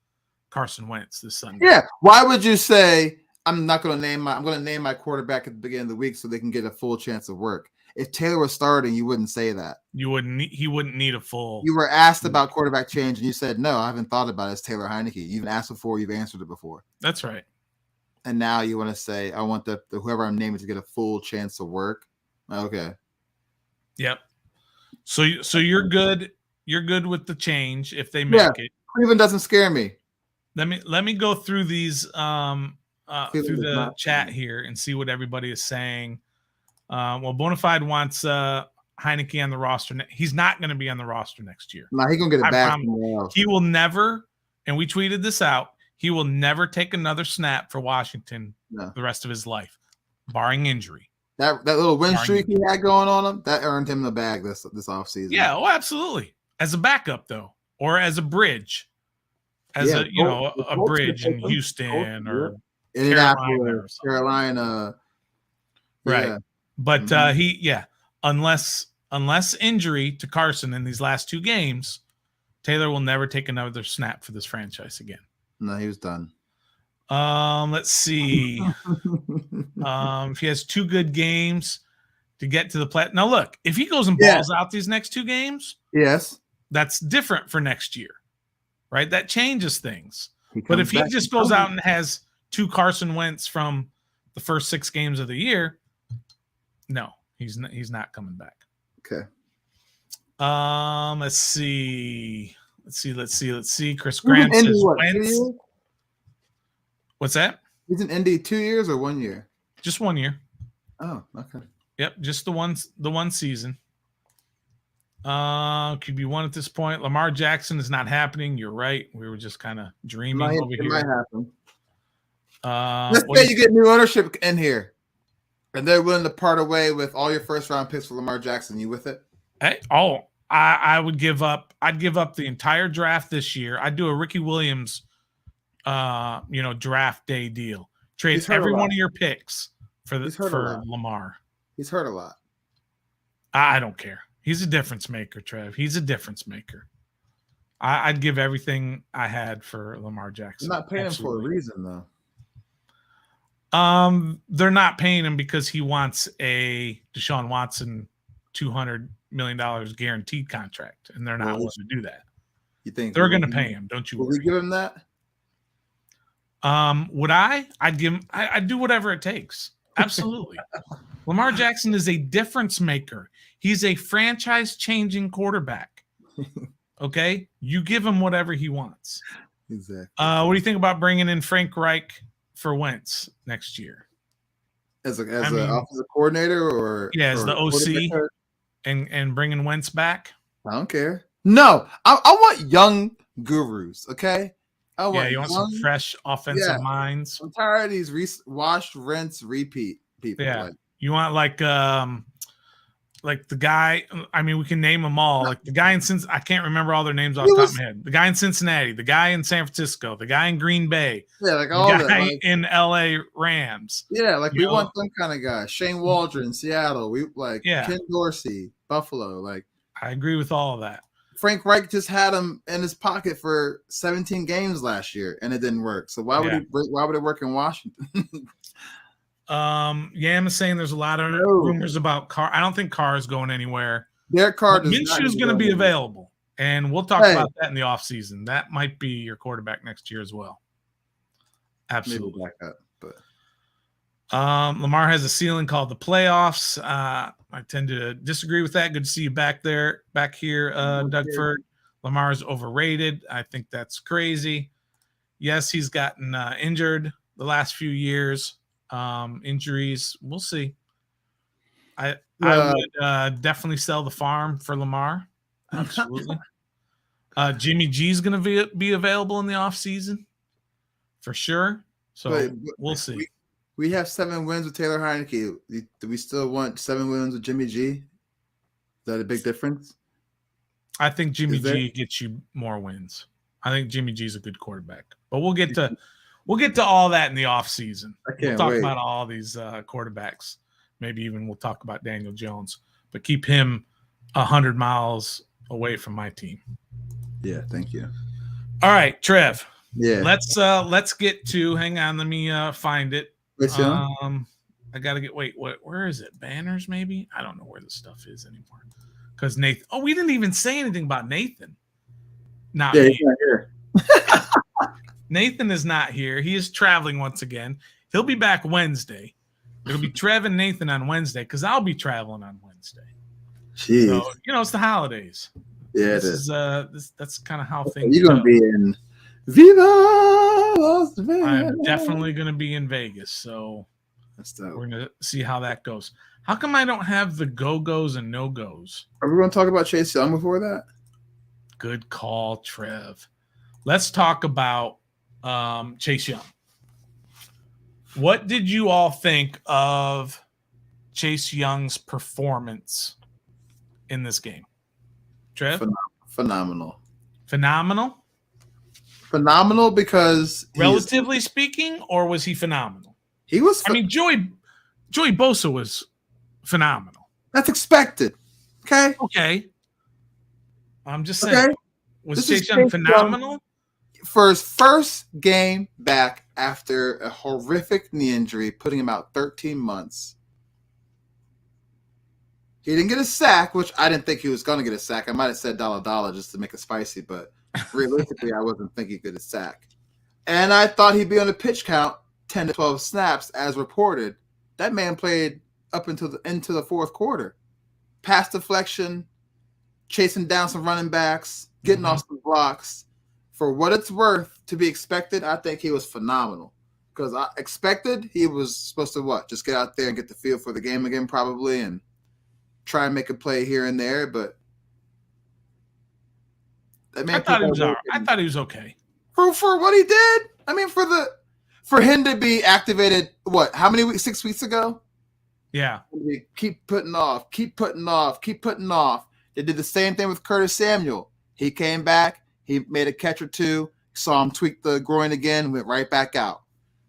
Carson Wentz this Sunday. Yeah. Why would you say I'm going to name my quarterback at the beginning of the week so they can get a full chance of work? If Taylor was starting, you wouldn't say that. He wouldn't need a full. You were asked about quarterback change, and you said, "No, I haven't thought about it." It's Taylor Heinicke. You've asked before. You've answered it before. That's right. And now you want to say, "I want the whoever I'm naming to get a full chance of work." Okay. Yep. So you're good. You're good with the change if they make it. Cleveland doesn't scare me. Let me go through these through the chat here and see what everybody is saying. Bonafide wants Heinicke on the roster. He's not going to be on the roster next year. No, he's going to get it back. He will never, and we tweeted this out, he will never take another snap for Washington the rest of his life, barring injury. That little win streak he had going on him, that earned him the bag this offseason. Yeah, absolutely. As a backup, though, or as a bridge. As a bridge in Houston or Indianapolis, Carolina. Right. Yeah. But unless injury to Carson in these last two games, Taylor will never take another snap for this franchise again. No, he was done. Let's see. If he has two good games to get to the play. Now, look, if he goes and balls out these next two games, that's different for next year, right? That changes things. But if he just goes out and has two Carson Wentz from the first 6 games of the year, no, he's not coming back. Okay. Let's see. Chris Grant says Wentz. What's that? He's in Indy 2 years or 1 year? Just 1 year. Oh, okay. Yep, just the one season. QB1 at this point. Lamar Jackson is not happening. You're right. We were just kind of dreaming over here. It might happen. Let's say you get new ownership in here, and they're willing to part away with all your first round picks for Lamar Jackson. You with it? Hey, I would give up. I'd give up the entire draft this year. I'd do a Ricky Williams, draft day deal. Trade every one of your picks for Lamar. He's hurt a lot. I don't care. He's a difference maker, Trev. He's a difference maker. I'd give everything I had for Lamar Jackson. They're not paying him for a reason, though. They're not paying him because he wants a Deshaun Watson $200 million guaranteed contract, and they're not willing to do that. You think they're going to pay him? Don't you? Will we give him that? Would I? I'd give him. I'd do whatever it takes. Absolutely. Lamar Jackson is a difference maker. He's a franchise-changing quarterback. Okay? You give him whatever he wants. Exactly. What do you think about bringing in Frank Reich for Wentz next year? As an offensive coordinator or as the OC and bringing Wentz back? I don't care. No, I want young gurus, okay? You want some fresh offensive minds. I'm tired of these wash, rinse, repeat people. Yeah. You want like the guy, I mean, we can name them all. Like the guy in Cincinnati, I can't remember all their names off the top of my head. The guy in Cincinnati, the guy in San Francisco, the guy in Green Bay, like all the guy in LA Rams. Yeah, like we want them kind of guys. Shane Waldron, Seattle. We Ken Dorsey, Buffalo. Like I agree with all of that. Frank Reich just had him in his pocket for 17 games last year, and it didn't work. So why would it work in Washington? I'm saying there's a lot of rumors about Carr. I don't think Carr is going anywhere. Derek Carr Minshew is going to be available, and we'll talk about that in the offseason. That might be your quarterback next year as well. Absolutely. Maybe back up, but Lamar has a ceiling called the playoffs. I tend to disagree with that. Good to see you back here, Doug Ford. Lamar is overrated. I think that's crazy. Yes, he's gotten injured the last few years. Injuries, we'll see. I would definitely sell the farm for Lamar. Absolutely. Jimmy G's going to be available in the offseason for sure. So we'll see. We have 7 wins with Taylor Heinicke. Do we still want 7 wins with Jimmy G? Is that a big difference? I think Jimmy G gets you more wins. I think Jimmy G's a good quarterback. But we'll get to all that in the offseason. We'll talk about all these quarterbacks. Maybe even we'll talk about Daniel Jones. But keep him 100 miles away from my team. Yeah, thank you. All right, Trev. Yeah. Let's get to. Hang on, let me find it. I gotta get. Where is it? Banners, maybe. I don't know where this stuff is anymore. Because Nathan. Oh, we didn't even say anything about Nathan. Not me. He's not here. Nathan is not here. He is traveling once again. He'll be back Wednesday. It'll be Trev and Nathan on Wednesday because I'll be traveling on Wednesday. Jeez. So, it's the holidays. Yeah, this is. That's kind of how things. You're gonna be in Viva Las Vegas. I'm definitely gonna be in Vegas, so we're gonna see how that goes. How come I don't have the go-goes and no-goes? Are we gonna talk about Chase Young before that? Good call, Trev. Let's talk about Chase Young. What did you all think of Chase Young's performance in this game? Trev? Phenomenal. Phenomenal because relatively speaking, or was he phenomenal? He was. Joey Bosa was phenomenal. That's expected. Okay. I'm just saying. Okay. Was Chase Young phenomenal? For his first game back after a horrific knee injury, putting him out 13 months. He didn't get a sack, which I didn't think he was going to get a sack. I might have said $dollar just to make it spicy, but realistically, I wasn't thinking he could get a sack. And I thought he'd be on the pitch count 10 to 12 snaps as reported. That man played up into the fourth quarter. Pass deflection, chasing down some running backs, getting off some blocks. For what it's worth to be expected, I think he was phenomenal. Because I expected he was supposed to just get out there and get the feel for the game again probably and try and make a play here and there. But I thought he was all right. I thought he was okay. For what he did? I mean, for him to be activated, how many weeks? 6 weeks ago? Yeah. Keep putting off. They did the same thing with Curtis Samuel. He came back. He made a catch or two. Saw him tweak the groin again. Went right back out.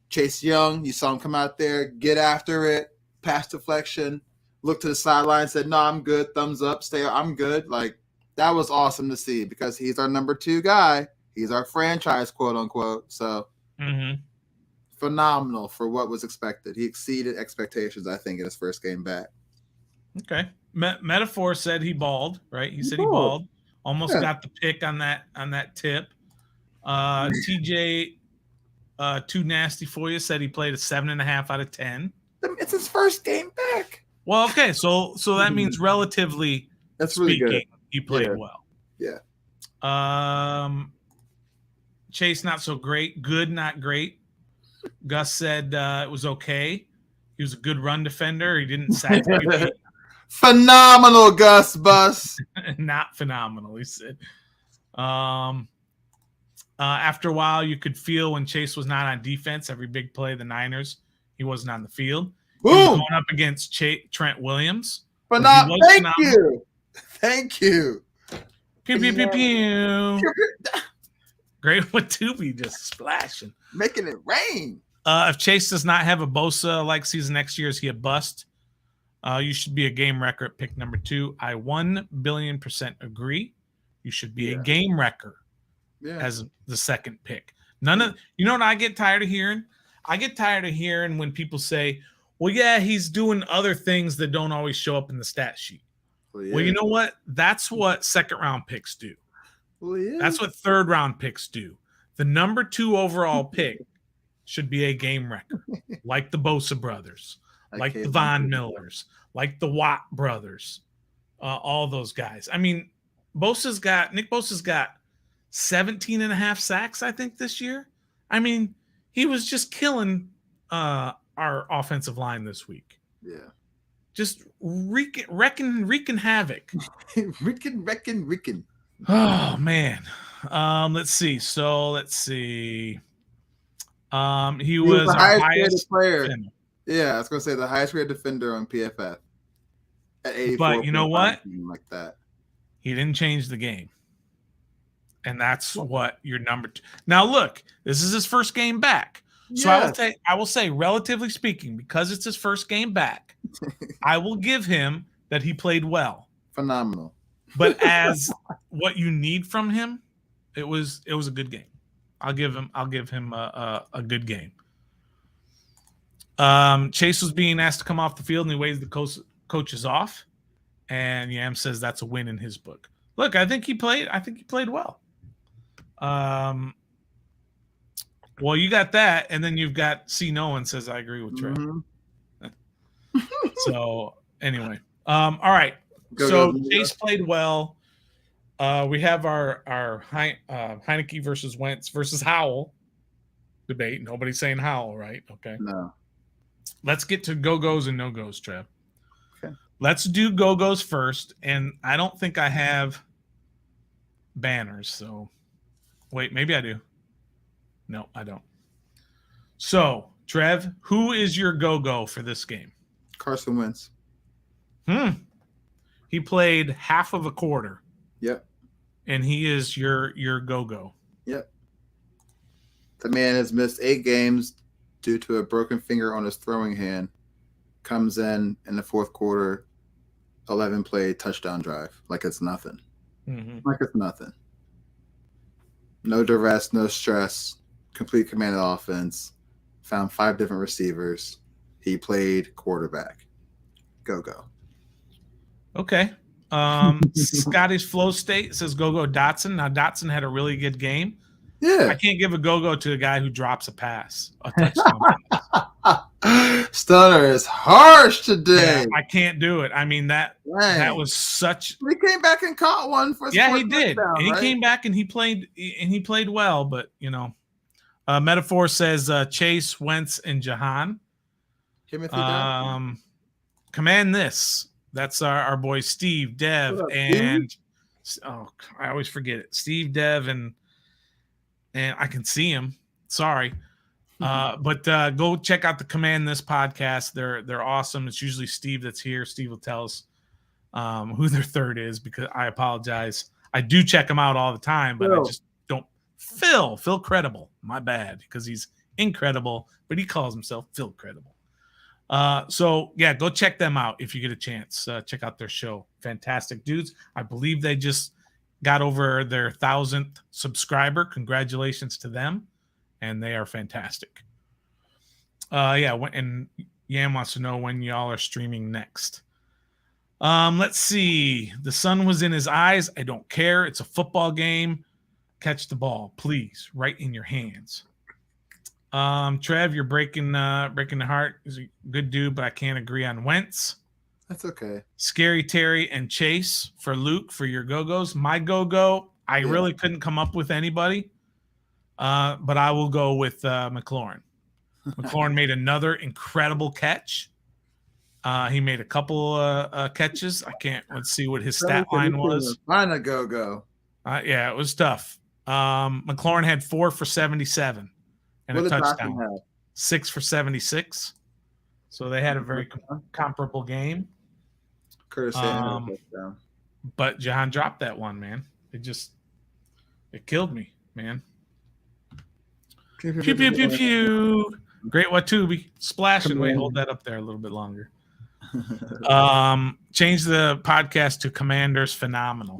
Chase Young, you saw him come out there, get after it, pass deflection, look to the sideline, said, "No, I'm good. Thumbs up. I'm good." Like, that was awesome to see because he's our number 2 guy. He's our franchise, quote unquote. So phenomenal for what was expected. He exceeded expectations, I think, in his first game back. Okay. Metaphor said he balled, right? He said he balled. Almost got the pick on that tip. TJ, too nasty for you, said he played a 7.5 out of 10. It's his first game back. Well, okay, so that means relatively really good. He played well. Yeah. Chase, not so great. Good, not great. Gus said it was okay. He was a good run defender. He didn't sack QB. Phenomenal, Gus Bus. Not phenomenal, he said. After a while, you could feel when Chase was not on defense. Every big play of the Niners, he wasn't on the field. He was going up against Trent Williams. Thank you. Thank you. Pew, pew, pew, pew. Great with Tubi just splashing. Making it rain. If Chase does not have a Bosa-like season next year, is he a bust? You should be a game wrecker at pick number 2. I 1,000,000,000% agree. You should be a game wrecker as the second pick. You know what I get tired of hearing? I get tired of hearing when people say, well, yeah, he's doing other things that don't always show up in the stat sheet. Well, you know what? That's what second-round picks do. That's what third-round picks do. The number 2 overall pick should be a game wrecker, like the Bosa brothers, like the Von Millers, like the Watt brothers, all those guys. I mean, Nick Bosa's got 17 and a half sacks, I think, this year. I mean, he was just killing our offensive line this week. Yeah. Just wreaking havoc. wreaking. Oh, man. Let's see. He was our highest player. Defender. Yeah, I was going to say the highest rated defender on PFF. At 84. But you know what? Like that. He didn't change the game. And that's what your number 2. Now, look, this is his first game back. So I will say, relatively speaking, because it's his first game back, I will give him that he played well. Phenomenal. But as what you need from him, it was a good game. I'll give him a good game. Chase was being asked to come off the field, and he waves the coaches off. And Yam says that's a win in his book. Look, I think he played well. Well, you got that, and then you've got C. Nolan says I agree with Trey. Mm-hmm. So anyway, all right. Chase played well. We have our Heinicke versus Wentz versus Howell debate. Nobody's saying Howell, right? Okay. No. Let's get to go-goes and no-goes, Trev. Okay. Let's do go-goes first, and I don't think I have banners. So, wait, maybe I do. No, I don't. So, Trev, who is your go-go for this game? Carson Wentz. He played half of a quarter. Yep. And he is your go-go. Yep. The man has missed 8 games due to a broken finger on his throwing hand. Comes in the fourth quarter, 11-play touchdown drive. Like it's nothing. Mm-hmm. Like it's nothing. No duress, no stress. Complete command of offense. Found 5 different receivers. He played quarterback. Go. Okay. Scotty's Flow State says go Dotson. Now Dotson had a really good game. Yeah. I can't give a go to a guy who drops a touchdown pass. Stunner is harsh today. Yeah, I can't do it. I mean that was such. He came back and caught one for. Yeah, he did. And he came back and he played well. But you know, Metaphor says Chase, Wentz, and Jahan. Command this. That's our boy Steve, Dev, and I always forget it. Steve, Dev, and I can see him. Sorry. But go check out the Command This podcast. They're awesome. It's usually Steve that's here. Steve will tell us who their third is, because I apologize. I do check them out all the time, but I just don't. Phil Credible. My bad, because he's incredible, but he calls himself Phil Credible. So yeah, go check them out if you get a chance. Check out their show. Fantastic dudes. I believe they just got over their 1,000th subscriber. Congratulations to them. And they are fantastic. And Yam wants to know when y'all are streaming next. Let's see. The sun was in his eyes. I don't care. It's a football game. Catch the ball, please. Right in your hands. Trev, you're breaking the heart. He's a good dude, but I can't agree on Wentz. That's okay. Scary Terry and Chase for Luke for your go-goes. My go-go, I really couldn't come up with anybody. but I will go with McLaurin. McLaurin made another incredible catch. He made a couple catches. Let's see what his stat line was. Find a go. Yeah, it was tough. McLaurin had 4 for 77 and a touchdown. 6 for 76. So they had a very comparable game. Curtis had a touchdown. But Jahan dropped that one, man. It killed me, man. Pew, pew, pew, pew, pew. Great Watubi. Splash it. Wait, hold that up there a little bit longer. Change the podcast to Commanders Phenomenal.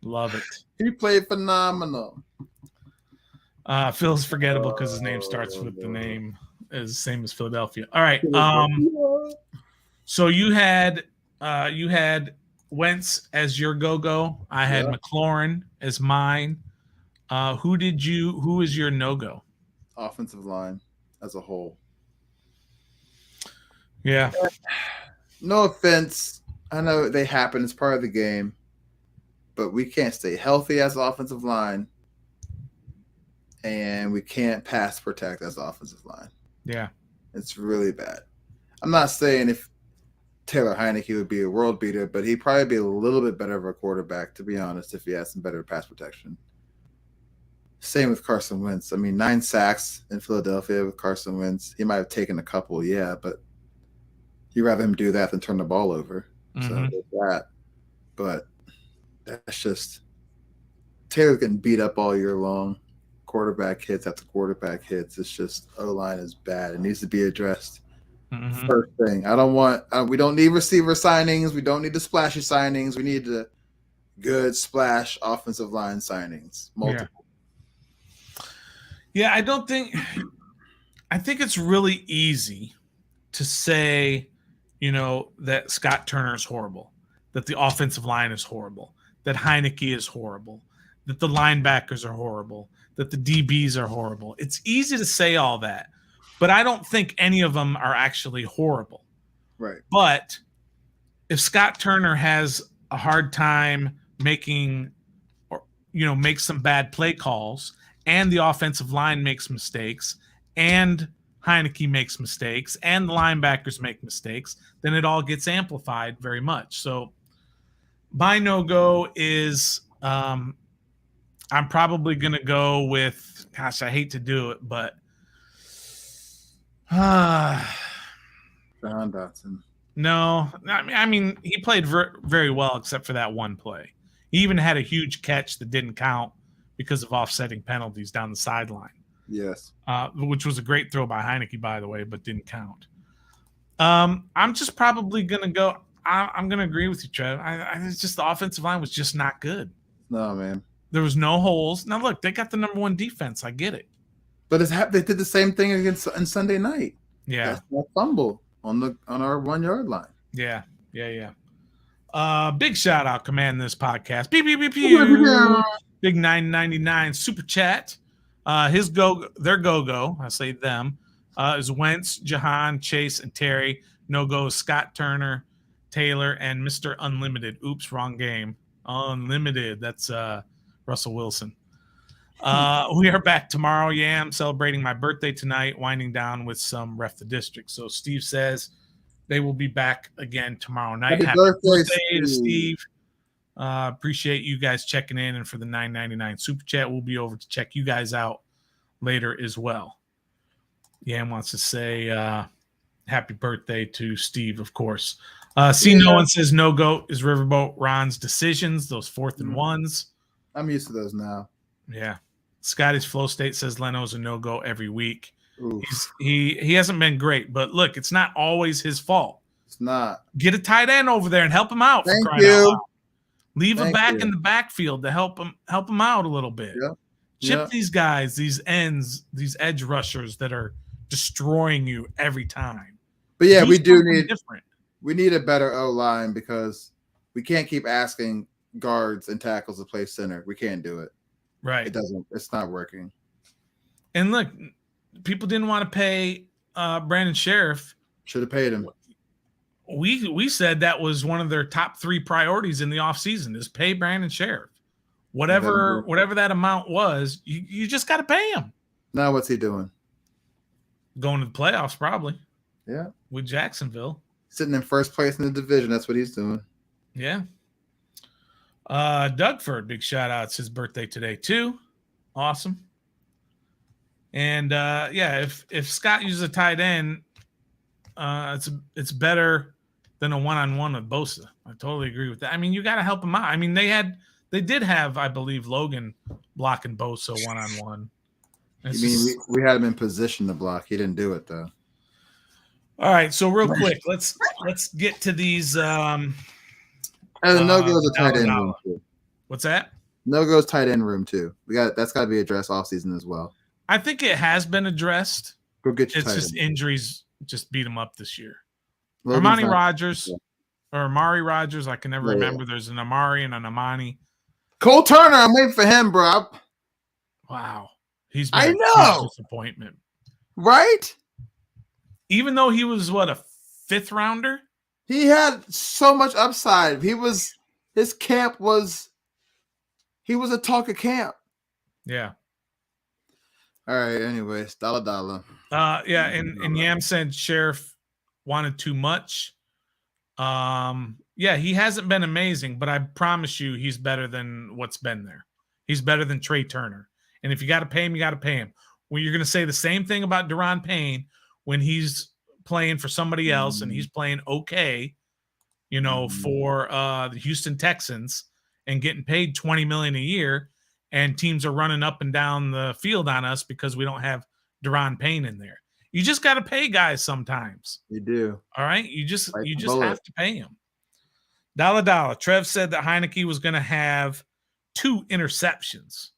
Love it. He played phenomenal. Phil's forgettable because his name starts with the name is the same as Philadelphia. All right. So you had Wentz as your go-go. I had McLaurin as mine. Who is your no-go? Offensive line as a whole. Yeah. No offense. I know they happen. It's part of the game. But we can't stay healthy as an offensive line. And we can't pass protect as an offensive line. Yeah. It's really bad. I'm not saying if Taylor Heinicke would be a world beater, but he'd probably be a little bit better of a quarterback, to be honest, if he had some better pass protection. Same with Carson Wentz. I mean, 9 sacks in Philadelphia with Carson Wentz. He might have taken a couple, but you'd rather him do that than turn the ball over. So there's that. But that's just Taylor's getting beat up all year long. Quarterback hits after quarterback hits. It's just O-line is bad. It needs to be addressed. First thing. We don't need receiver signings. We don't need the splashy signings. We need the good splash offensive line signings. Multiple. Yeah, I think it's really easy to say, that Scott Turner is horrible, that the offensive line is horrible, that Heinicke is horrible, that the linebackers are horrible, that the DBs are horrible. It's easy to say all that, but I don't think any of them are actually horrible. Right. But if Scott Turner has a hard time making some bad play calls, and the offensive line makes mistakes, and Heinicke makes mistakes, and the linebackers make mistakes, then it all gets amplified very much. So my no-go is I'm probably going to go with, gosh, I hate to do it, but John Dotson. No, I mean he played very well except for that one play. He even had a huge catch that didn't count because of offsetting penalties down the sideline. Yes. Which was a great throw by Heinicke, by the way, but didn't count. I'm just probably going to go – I'm going to agree with you, Trev. It's just the offensive line was just not good. No, man. There was no holes. Now, look, they got the number 1 defense. I get it. But they did the same thing on Sunday night. Yeah. That's that fumble on our 1-yard line. Yeah. Big shout out, Command This Podcast. Beep, beep, beep, beep. Big 999 super chat. Their go-go, I say them, is Wentz, Jahan, Chase, and Terry. No-go Scott Turner, Taylor, and Mr. Unlimited. Oops, wrong game. Unlimited. That's Russell Wilson. We are back tomorrow. Yeah, I'm celebrating my birthday tonight, winding down with some Ref the District. So Steve says they will be back again tomorrow night. Happy birthday to Steve. Appreciate you guys checking in, and for the $9.99 super chat, we'll be over to check you guys out later as well. Yam wants to say happy birthday to Steve, of course. No one says no go is Riverboat Ron's decisions, those 4th and 1s. I'm used to those now. Yeah. Scotty's Flow State says Leno's a no go every week. He hasn't been great, but look, it's not always his fault. It's not. Get a tight end over there and help him out. Thank you. Leave him back in the backfield to help him out a little bit. Yeah. Chip these guys, these ends, these edge rushers that are destroying you every time. But yeah, we need a better O-line because we can't keep asking guards and tackles to play center. We can't do it. Right. It's not working. And look, people didn't want to pay Brandon Sheriff. Should have paid him. We said that was one of their top 3 priorities in the offseason is pay Brandon Sheriff. whatever that amount was, you just got to pay him. Now what's he doing? Going to the playoffs probably. Yeah. With Jacksonville. Sitting in first place in the division. That's what he's doing. Yeah. Dougford, big shout out. It's his birthday today too. Awesome. And if Scott uses a tight end, it's better than a one-on-one with Bosa. I totally agree with that. I mean, you got to help him out. I mean, they did have, I believe, Logan blocking Bosa one-on-one. We had him in position to block. He didn't do it though. All right, so real quick, let's get to these. And no goes a tight end room too. What's that? No goes tight end room too. That's got to be addressed off season as well. I think it has been addressed. Go get your It's tight just end. Injuries just beat him up this year. Logan's Amari Rogers. I can never remember. There's an Amari and an Amani. Cole Turner. I'm waiting for him, bro. Wow, he's been a huge disappointment. Right? Even though he was a 5th rounder, he had so much upside. He was a talk of camp. Yeah. All right. Anyways, dollar. Yeah, and Yam said Sheriff wanted too much. Yeah, he hasn't been amazing, but I promise you, he's better than what's been there. He's better than Trey Turner. And if you got to pay him, you got to pay him. Well, you're going to say the same thing about Deron Payne when he's playing for somebody else and he's playing okay, for the Houston Texans and getting paid $20 million a year, and teams are running up and down the field on us because we don't have Deron Payne in there. You just got to pay guys sometimes. You do. All right? You just have to pay him. Dollar. Trev said that Heinicke was going to have 2 interceptions.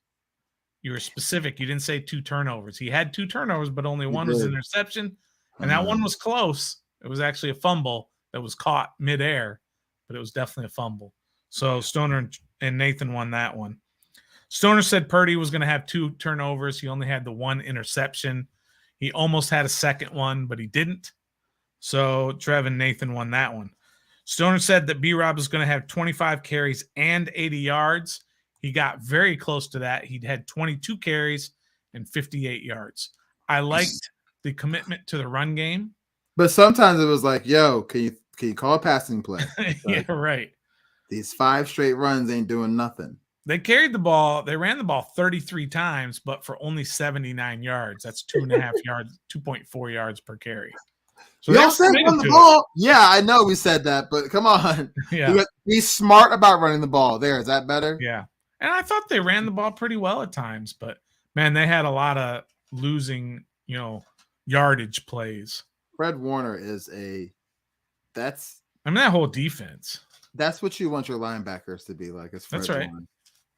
You were specific. You didn't say 2 turnovers. He had 2 turnovers, but only one was an interception. And that one was close. It was actually a fumble that was caught midair, but it was definitely a fumble. So Stoner and Nathan won that one. Stoner said Purdy was going to have 2 turnovers. He only had the 1 interception. He almost had a second one, but he didn't. So Trev and Nathan won that one. Stoner said that B-Rob was going to have 25 carries and 80 yards. He got very close to that. He'd had 22 carries and 58 yards. I liked the commitment to the run game. But sometimes it was like, yo, can you call a passing play? Yeah, right. These 5 straight runs ain't doing nothing. They carried the ball. They ran the ball 33 times, but for only 79 yards. That's 2.5 yards, 2.4 yards per carry. So y'all said run the ball. Yeah, I know we said that, but come on. Yeah. Be smart about running the ball. There, is that better? Yeah. And I thought they ran the ball pretty well at times, but man, they had a lot of losing, yardage plays. Fred Warner that whole defense. That's what you want your linebackers to be like. That's right. Warner.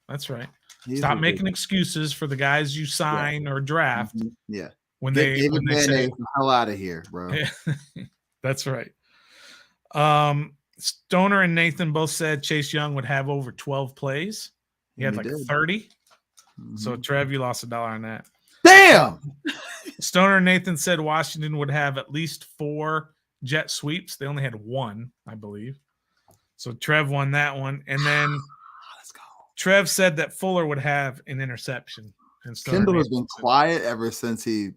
That's right. Stop making excuses for the guys you sign or draft. Mm-hmm. Yeah. When they say the hell out of here, bro. That's right. Stoner and Nathan both said Chase Young would have over 12 plays. He had 30. Mm-hmm. So Trev, you lost $1 on that. Damn. Stoner and Nathan said Washington would have at least 4 jet sweeps. They only had 1, I believe. So Trev won that one. And then let's go. Trev said that Fuller would have an interception. And Kendall has been quiet ever since he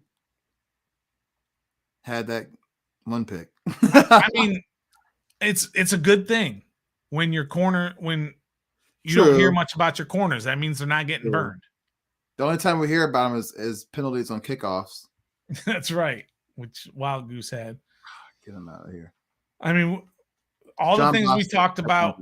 had that 1 pick. I mean, it's a good thing when you don't hear much about your corners. That means they're not getting burned. The only time we hear about them is penalties on kickoffs. That's right, which Wild Goose had. Get him out of here. I mean, the things we talked about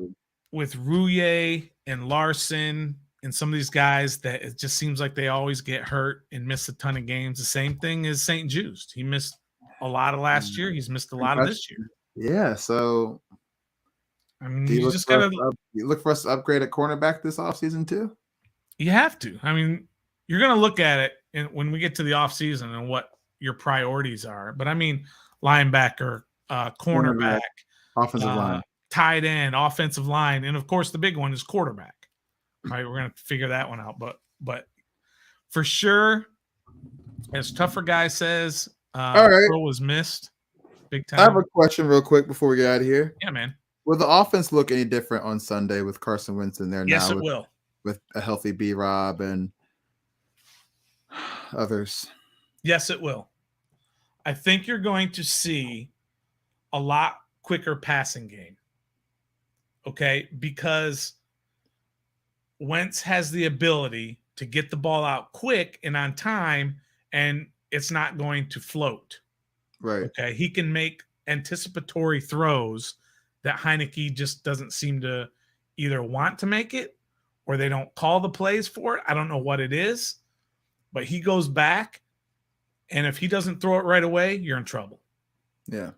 with Rouillet and Larson and some of these guys that it just seems like they always get hurt and miss a ton of games. The same thing as St. Just. He missed a lot of last year. He's missed a lot of this year. Yeah, so I mean, you look for us to upgrade at cornerback this offseason too? You have to. I mean, you're going to look at it when we get to the offseason and what your priorities are. But I mean, linebacker, cornerback, offensive line, tight end, offensive line, and of course the big one is quarterback. Right, we're going to figure that one out. But for sure, as Tougher Guy says, all right, Curl was missed big time. I have a question real quick before we get out of here. Yeah, man. Will the offense look any different on Sunday with Carson Wentz in there? Yes, it will. with a healthy B-Rob and others. Yes, it will. I think you're going to see a lot quicker passing game. Okay, because Wentz has the ability to get the ball out quick and on time, and it's not going to float. Right. Okay, he can make anticipatory throws that Heinicke just doesn't seem to either want to make it or they don't call the plays for it. I don't know what it is, but he goes back, and if he doesn't throw it right away, you're in trouble. Yeah.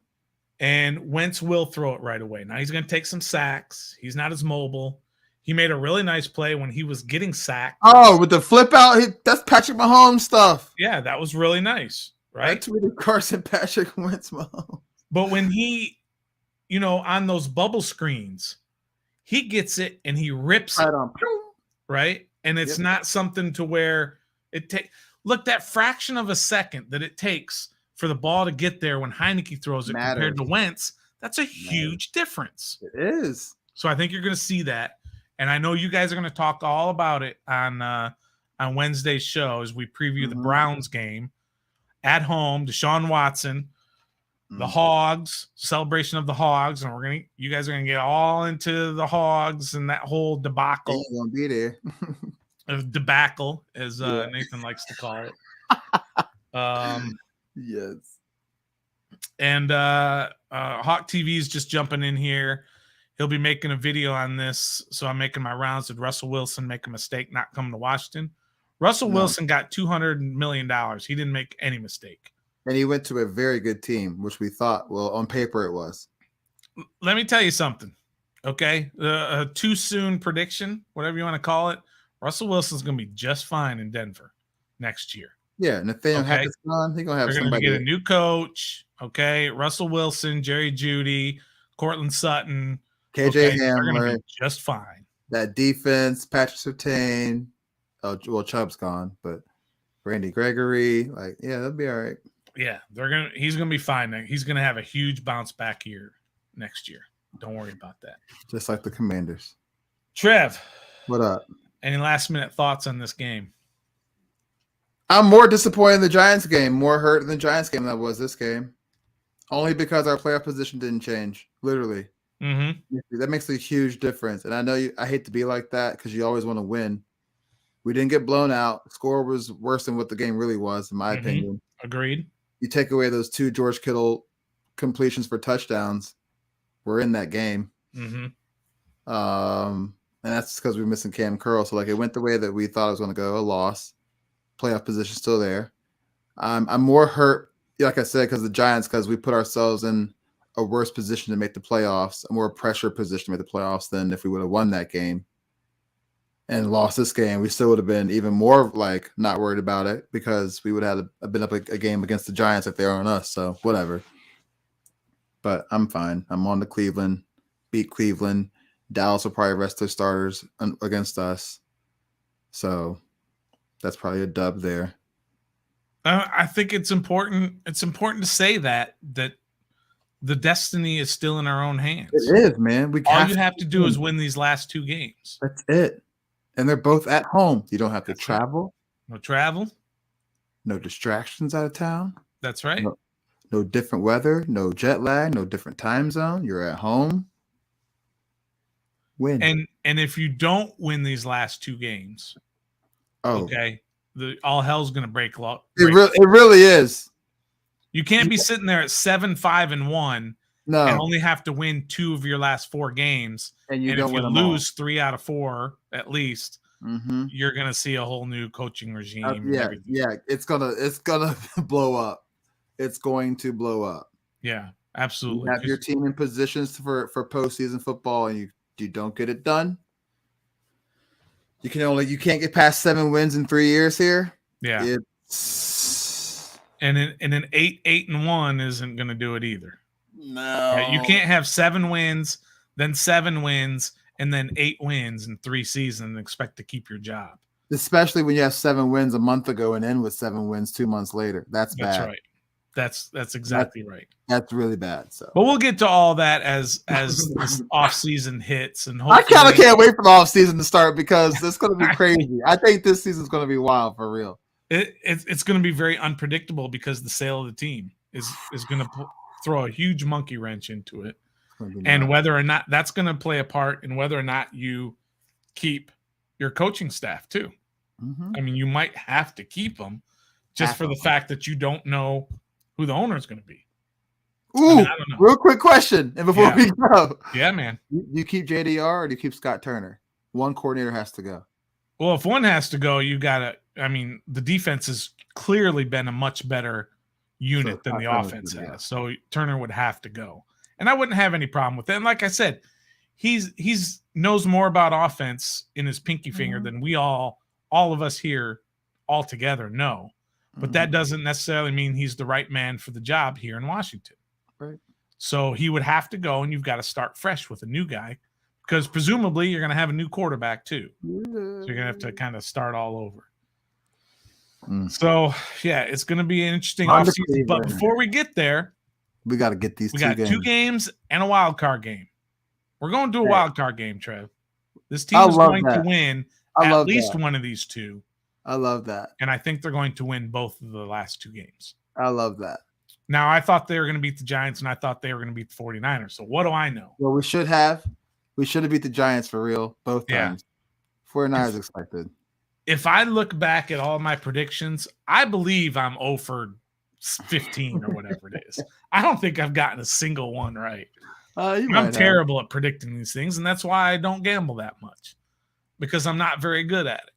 And Wentz will throw it right away. Now he's going to take some sacks. He's not as mobile. He made a really nice play when he was getting sacked. Oh, with the flip out, that's Patrick Mahomes stuff. Yeah, that was really nice, right? I tweeted Carson Patrick Wentz Mahomes. But when he, on those bubble screens, he gets it and he rips it, right? And it's not something to where it takes. Look, that fraction of a second that it takes for the ball to get there when Heinicke throws it compared to Wentz, that's a huge difference. It is. So I think you're going to see that. And I know you guys are going to talk all about it on Wednesday's show as we preview the Browns game at home. Deshaun Watson, the Hogs, celebration of the Hogs, and you guys are going to get all into the Hogs and that whole debacle. He's going to be there. Debacle, as Nathan likes to call it. Yes. And Hawk TV is just jumping in here. He'll be making a video on this, so I'm making my rounds. Did Russell Wilson make a mistake not coming to Washington? Russell Wilson got $200 million. He didn't make any mistake. And he went to a very good team, which we thought, well, on paper it was. Let me tell you something, okay? A too soon prediction, whatever you want to call it, Russell Wilson's going to be just fine in Denver next year. Yeah, Nathaniel Hackett's gone. He's going to have somebody. They're going to get a new coach, okay? Russell Wilson, Jerry Jeudy, Cortland Sutton, KJ Hamler, going to be just fine. That defense, Patrick Surtain. Well, Chubb's gone, but Randy Gregory, they'll be all right. Yeah, he's gonna be fine. He's gonna have a huge bounce back year next year. Don't worry about that. Just like the Commanders. Trev, what up? Any last minute thoughts on this game? I'm more disappointed in the Giants game, more hurt in the Giants game than I was this game. Only because our playoff position didn't change. Literally. That makes a huge difference. And I know I hate to be like that because you always want to win. We didn't get blown out. The score was worse than what the game really was, in my opinion. Agreed. You take away those 2 George Kittle completions for touchdowns, we're in that game. And that's because we're missing Kam Curl. So it went the way that we thought it was going to go. A loss. Playoff position still there. I'm more hurt, like I said, because the Giants, because we put ourselves in a worse position to make the playoffs, a more pressure position to make the playoffs than if we would have won that game and lost this game. We still would have been even more not worried about it because we would have been up a game against the Giants if they were on us. So whatever. But I'm fine. I'm on to Cleveland. Beat Cleveland. Dallas will probably rest their starters against us. So that's probably a dub there. I think it's important. It's important to say that the destiny is still in our own hands. It is, man. All you have to do is win these last 2 games. That's it. And they're both at home. You don't have to travel. No travel. No distractions out of town. That's right. No different weather. No jet lag. No different time zone. You're at home. Win. And if you don't win these last 2 games, okay, all hell's going to break loose. It really is. You can't be sitting there at 7-5-1 and only have to win 2 of your last 4 games. And if you lose 3 out of 4 at least, you're going to see a whole new coaching regime. Yeah, it's gonna blow up. It's going to blow up. Yeah, absolutely. You have your team in positions for postseason football, and you don't get it done. You can't get past 7 wins in 3 years here. Yeah. And an 8-8-1 isn't going to do it either. No. Right? You can't have 7 wins, then 7 wins, and then 8 wins in 3 seasons and expect to keep your job. Especially when you have 7 wins a month ago and end with 7 wins 2 months later. That's bad. Right. That's exactly right. That's really bad. So, but we'll get to all that as this off season hits, and I kind of can't wait for the off season to start because it's going to be crazy. I think this season's going to be wild for real. It's going to be very unpredictable because the sale of the team is going to throw a huge monkey wrench into it, and whether or not that's going to play a part in whether or not you keep your coaching staff too. Mm-hmm. I mean, you might have to keep them just for the fact that you don't know who the owner is going to be. Ooh, I don't know. Real quick question, and before we go, man, you keep JDR or do you keep Scott Turner? One coordinator has to go. Well, if one has to go, you gotta. I mean, the defense has clearly been a much better unit than the offense has. So Turner would have to go, and I wouldn't have any problem with that. And like I said, he's knows more about offense in his pinky finger than we all of us here all together know. But that doesn't necessarily mean he's the right man for the job here in Washington. Right. So he would have to go, and you've got to start fresh with a new guy because presumably you're going to have a new quarterback too. So you're going to have to kind of start all over. So, yeah, it's going to be an interesting offseason. But before we get there, we got to get these two games and a wild card game. We're going to do a wild card game, Trev. This team is going to win at least one of these two. I love that. And I think they're going to win both of the last two games. I love that. Now, I thought they were going to beat the Giants, and I thought they were going to beat the 49ers. So what do I know? Well, we should have beat the Giants for real both times. 49ers expected. If I look back at all my predictions, I believe I'm 0 for 15 or whatever it is. I don't think I've gotten a single one right. I'm terrible at predicting these things, and that's why I don't gamble that much because I'm not very good at it.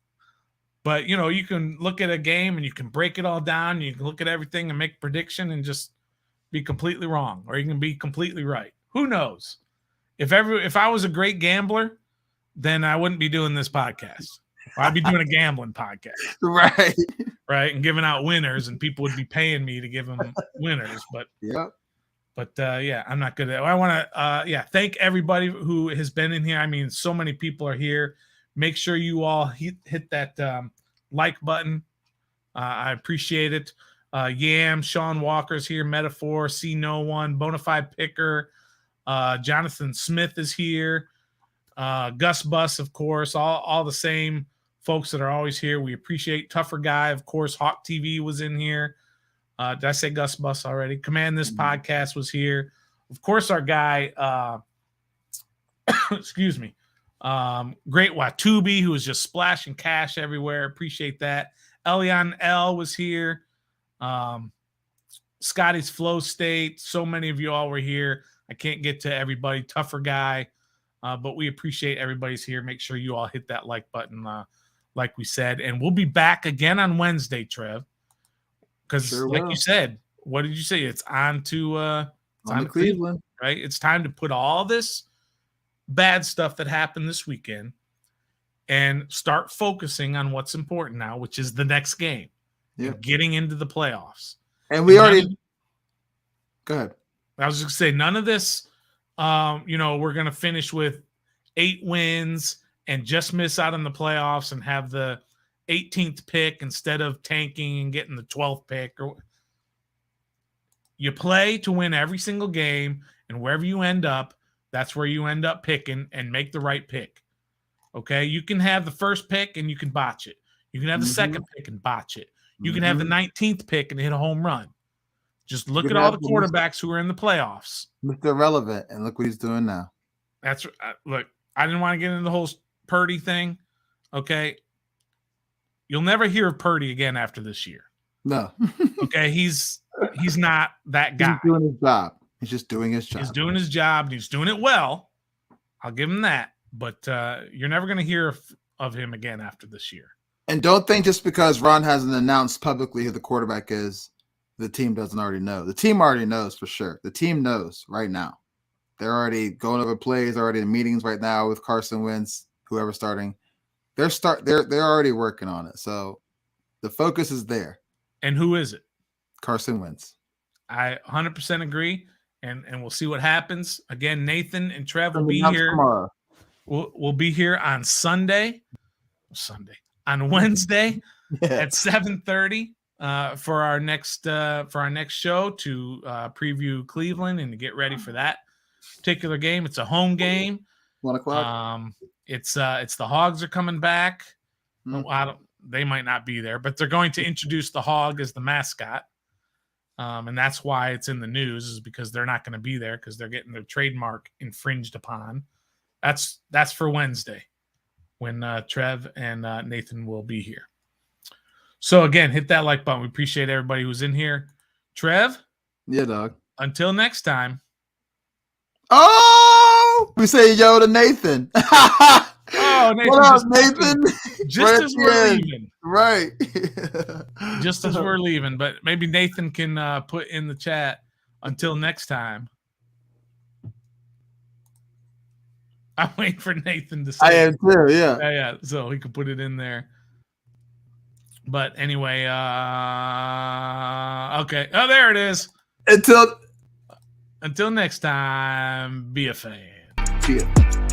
But, you can look at a game and you can break it all down. You can look at everything and make a prediction and just be completely wrong, or you can be completely right. Who knows? If I was a great gambler, then I wouldn't be doing this podcast. Or I'd be doing a gambling podcast. Right. Right. And giving out winners, and people would be paying me to give them winners. But I'm not good at it. I want to thank everybody who has been in here. I mean, so many people are here. Make sure you all hit that like button. I appreciate it. Yam, Sean Walker's here, Metaphor, See No One, Bonafide Picker, Jonathan Smith is here, Gus Bus, of course, all the same folks that are always here. We appreciate Tougher Guy, of course. Hawk TV was in here. Did I say Gus Bus already? Command This Podcast was here. Of course, our guy, excuse me, Great Watubi, who was just splashing cash everywhere. Appreciate that. Elion L was here. Scotty's Flow State. So many of you all were here. I can't get to everybody. Tougher Guy. But we appreciate everybody's here. Make sure you all hit that like button, like we said. And we'll be back again on Wednesday, Trev. Because you said, what did you say? It's on to Cleveland, right? It's time to put all this bad stuff that happened this weekend and start focusing on what's important now, which is the next game. Getting into the playoffs. And we already go ahead. I was just gonna say none of this we're gonna finish with 8 wins and just miss out on the playoffs and have the 18th pick instead of tanking and getting the 12th pick. You play to win every single game, and wherever you end up, that's where you end up picking and make the right pick. Okay? You can have the first pick and you can botch it. You can have the second pick and botch it. You can have the 19th pick and hit a home run. Just look at all the quarterbacks who are in the playoffs. Mr. Relevant, and look what he's doing now. That's look, I didn't want to get into the whole Purdy thing. Okay? You'll never hear of Purdy again after this year. No. Okay? He's not that guy. He's doing his job. He's just doing his job. He's doing his job, and he's doing it well. I'll give him that. But you're never going to hear of him again after this year. And don't think just because Ron hasn't announced publicly who the quarterback is, the team doesn't already know. The team already knows for sure. The team knows right now. They're already going over plays, already in meetings right now with Carson Wentz, whoever's starting. They're already working on it. So the focus is there. And who is it? Carson Wentz. I 100% agree. And we'll see what happens. Again, Nathan and Trev will be here tomorrow. We'll be here on on Wednesday at 7:30. for our next show to preview Cleveland and to get ready for that particular game. It's a home game. 1:00. It's the Hogs are coming back. They might not be there, but they're going to introduce the Hog as the mascot. And that's why it's in the news, is because they're not going to be there because they're getting their trademark infringed upon. That's for Wednesday when Trev and Nathan will be here. So again, hit that like button. We appreciate everybody who's in here. Trev? Yeah, dog. Until next time. Oh, we say yo to Nathan. Oh, Nathan, what up, Nathan? Just as we're leaving. Right. Just as we're leaving. But maybe Nathan can put in the chat until next time. I'm waiting for Nathan to say I am too, yeah. Yeah, so he could put it in there. But anyway, okay. Oh, there it is. Until next time, be a fan. See ya.